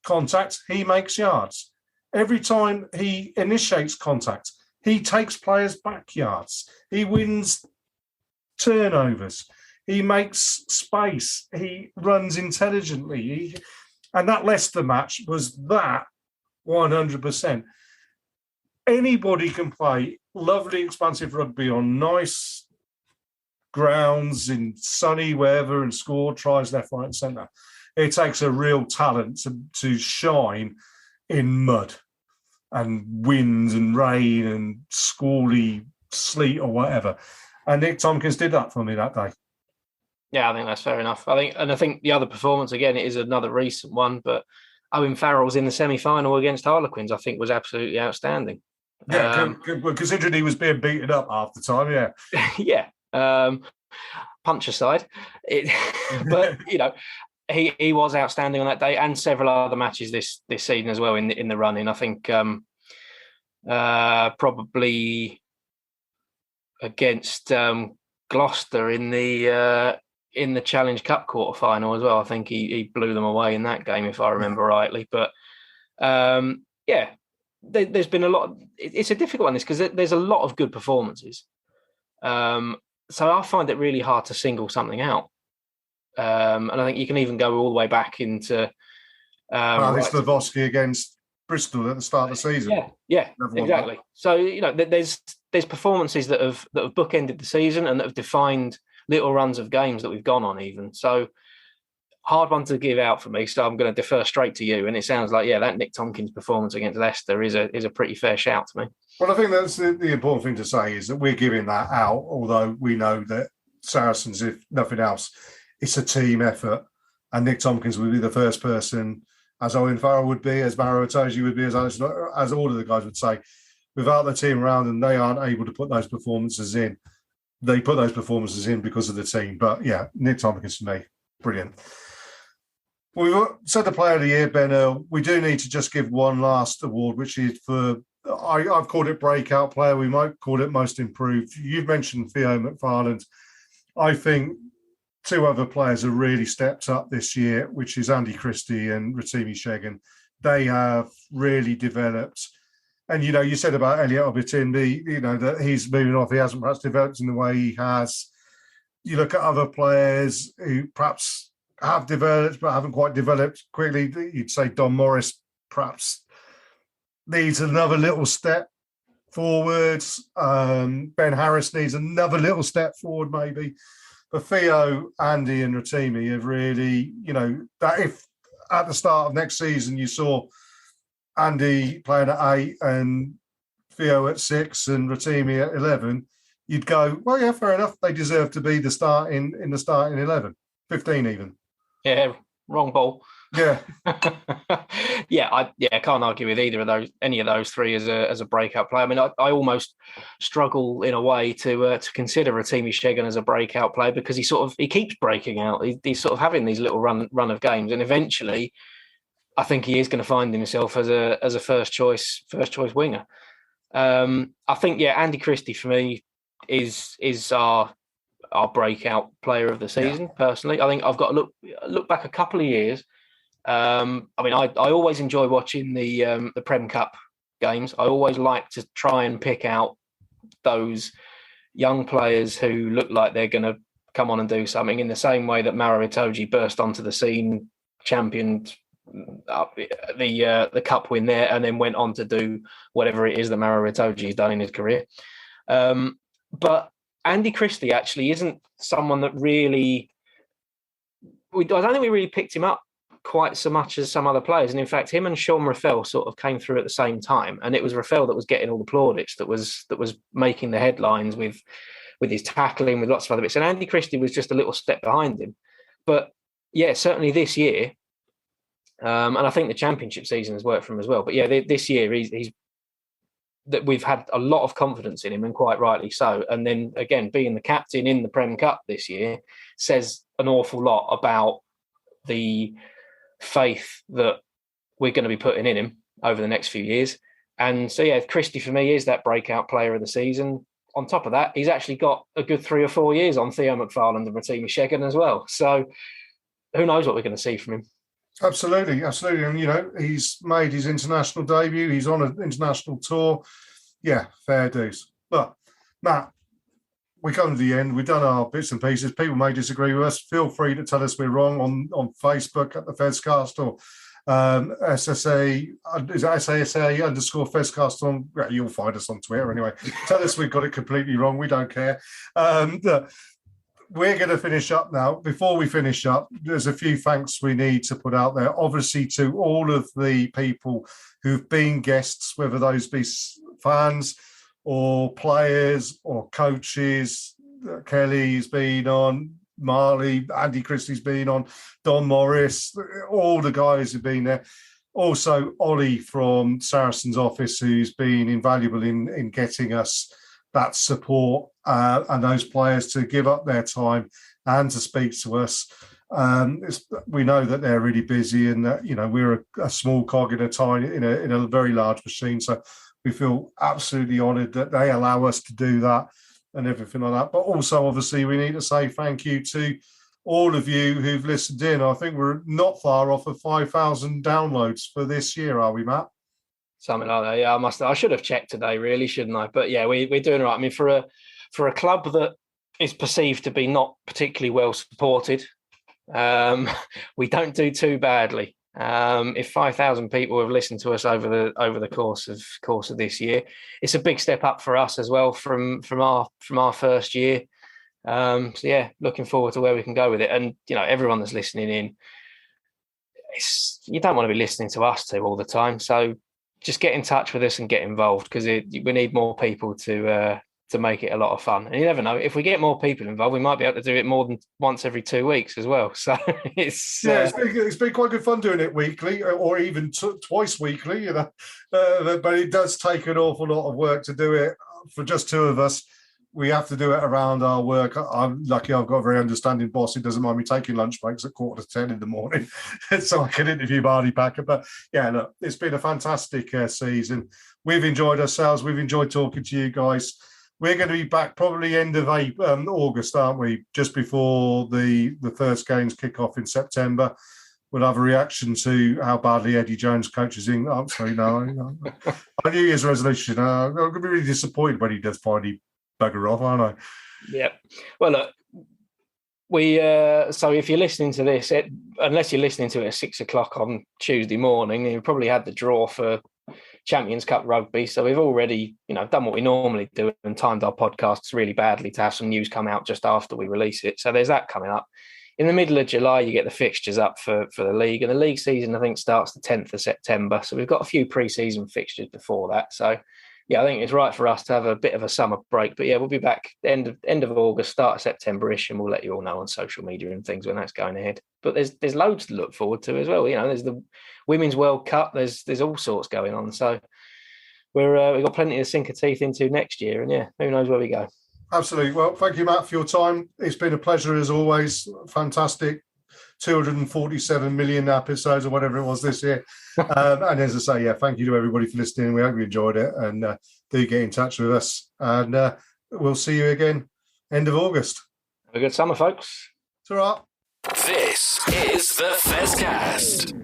contact, he makes yards. Every time he initiates contact, he takes players back yards. He wins turnovers. He makes space. He runs intelligently. And that Leicester match was that 100%. Anybody can play lovely, expansive rugby on nice grounds in sunny weather and score tries left, right, and centre. It takes a real talent to shine in mud and wind and rain and squally sleet or whatever. And Nick Tompkins did that for me that day. Yeah, I think that's fair enough. I think the other performance, again, it is another recent one, but Owen Farrell's in the semi-final against Harlequins, I think, was absolutely outstanding. Yeah, considering he was being beaten up half the time, yeah. Yeah. Punch aside. But, he was outstanding on that day, and several other matches this season as well in the running. I think probably against Gloucester in the Challenge Cup quarter final as well. I think he blew them away in that game, if I remember rightly. But there's been a lot. It's a difficult one, this, because there's a lot of good performances. So I find it really hard to single something out. And I think you can even go all the way back into Slavosky against Bristol at the start of the season. Yeah, exactly. So there's performances that have bookended the season and that have defined little runs of games that we've gone on even. So hard one to give out for me. So I'm going to defer straight to you. And it sounds like, that Nick Tompkins performance against Leicester is a pretty fair shout to me. Well, I think that's the important thing to say is that we're giving that out, although we know that Saracens, if nothing else, it's a team effort. And Nick Tompkins would be the first person, as Owen Farrell would be, as Maro Itoje would be, as all of the guys would say, without the team around them, they aren't able to put those performances in. They put those performances in because of the team. But yeah, Nick Tompkins for me, brilliant. We've said the player of the year, Ben Earl. We do need to just give one last award, which is for, I've called it breakout player. We might call it most improved. You've mentioned Theo McFarland. I think two other players have really stepped up this year, which is Andy Christie and Rotimi Shegan. They have really developed. And, you said about Elliot Obitin, that he's moving off. He hasn't perhaps developed in the way he has. You look at other players who perhaps have developed but haven't quite developed quickly. You'd say Don Morris perhaps needs another little step forwards. Ben Harris needs another little step forward maybe. But Theo, Andy and Rotimi have really, that if at the start of next season you saw Andy playing at 8 and Theo at 6 and Rotimi at 11, you'd go, well, yeah, fair enough. They deserve to be the starting 11, 15 even. Yeah, wrong ball. Yeah. I can't argue with any of those three as a breakout player. I mean, I almost struggle in a way to consider Rotimi Shegan as a breakout player because he keeps breaking out. He's sort of having these little run of games, and eventually, I think he is going to find himself as a first choice winger. I think, Andy Christie for me is our breakout player of the season. Personally, I think I've got to look back a couple of years. I mean, I always enjoy watching the Prem Cup games. I always like to try and pick out those young players who look like they're going to come on and do something, in the same way that Maro Itoje burst onto the scene, championed the cup win there, and then went on to do whatever it is that Maro Itoje has done in his career. But Andy Christie actually isn't someone that really... I don't think we really picked him up quite so much as some other players. And in fact, him and Sean Raffel sort of came through at the same time. And it was Raffel that was getting all the plaudits, that was making the headlines with his tackling, with lots of other bits. And Andy Christie was just a little step behind him. But certainly this year, and I think the championship season has worked for him as well. But this year he's that we've had a lot of confidence in him, and quite rightly so. And then again, being the captain in the Prem Cup this year says an awful lot about the faith that we're going to be putting in him over the next few years. And so, Christie for me is that breakout player of the season. On top of that, he's actually got a good 3 or 4 years on Theo McFarland and Rotimi Shegan as well. So who knows what we're going to see from him. Absolutely. And, he's made his international debut. He's on an international tour. Yeah, fair dues. But, Matt, we come to the end. We've done our bits and pieces. People may disagree with us. Feel free to tell us we're wrong on Facebook at the Fezcast, or SSA, is that SASA _ Fezcast on, you'll find us on Twitter anyway. Tell us we've got it completely wrong. We don't care. We're going to finish up now. Before we finish up, there's a few thanks we need to put out there. Obviously, to all of the people who've been guests, whether those be fans or players or coaches. Kelly's been on, Marley, Andy Christie's been on, Don Morris, all the guys who've been there. Also, Ollie from Saracen's office, who's been invaluable in getting us that support, and those players to give up their time and to speak to us. We know that they're really busy, and that we're a small cog in a very large machine. So we feel absolutely honoured that they allow us to do that and everything like that. But also, obviously, we need to say thank you to all of you who've listened in. I think we're not far off of 5,000 downloads for this year, are we, Matt? Something like that. Yeah, I should have checked today, really, shouldn't I? But we're doing all right. I mean, for a club that is perceived to be not particularly well supported, we don't do too badly. If 5,000 people have listened to us over the course of this year, it's a big step up for us as well from our first year. Looking forward to where we can go with it. And everyone that's listening in, you don't want to be listening to us two all the time. So just get in touch with us and get involved, because we need more people to make it a lot of fun. And you never know, if we get more people involved, we might be able to do it more than once every 2 weeks as well. So it's been quite good fun doing it weekly, or even twice weekly, but it does take an awful lot of work to do it for just two of us. We have to do it around our work. I'm lucky I've got a very understanding boss who doesn't mind me taking lunch breaks at 10:15 in the morning so I can interview Barney Packer. But look, it's been a fantastic season. We've enjoyed ourselves. We've enjoyed talking to you guys. We're going to be back probably end of August, aren't we? Just before the first games kick off in September. We'll have a reaction to how badly Eddie Jones coaches England. I'm sorry, no. Our New Year's resolution. I'm going to be really disappointed when he does finally bugger off, aren't I? Yeah. Well, look, so if you're listening to this, unless you're listening to it at 6 o'clock on Tuesday morning, you probably had the draw for Champions Cup rugby. So we've already, done what we normally do and timed our podcasts really badly to have some news come out just after we release it. So there's that coming up. In the middle of July, you get the fixtures up for the league, and the league season, I think, starts the 10th of September. So we've got a few pre-season fixtures before that. So I think it's right for us to have a bit of a summer break. But we'll be back end of August, start of September-ish, and we'll let you all know on social media and things when that's going ahead. But there's loads to look forward to as well. There's the Women's World Cup. There's all sorts going on. So we've got plenty to sink our teeth into next year. And who knows where we go. Absolutely. Well, thank you, Matt, for your time. It's been a pleasure as always. Fantastic 247 million episodes or whatever it was this year. And as I say, thank you to everybody for listening. We hope you enjoyed it, and do get in touch with us. And we'll see you again end of August. Have a good summer, folks. It's all right. This is the Fezcast.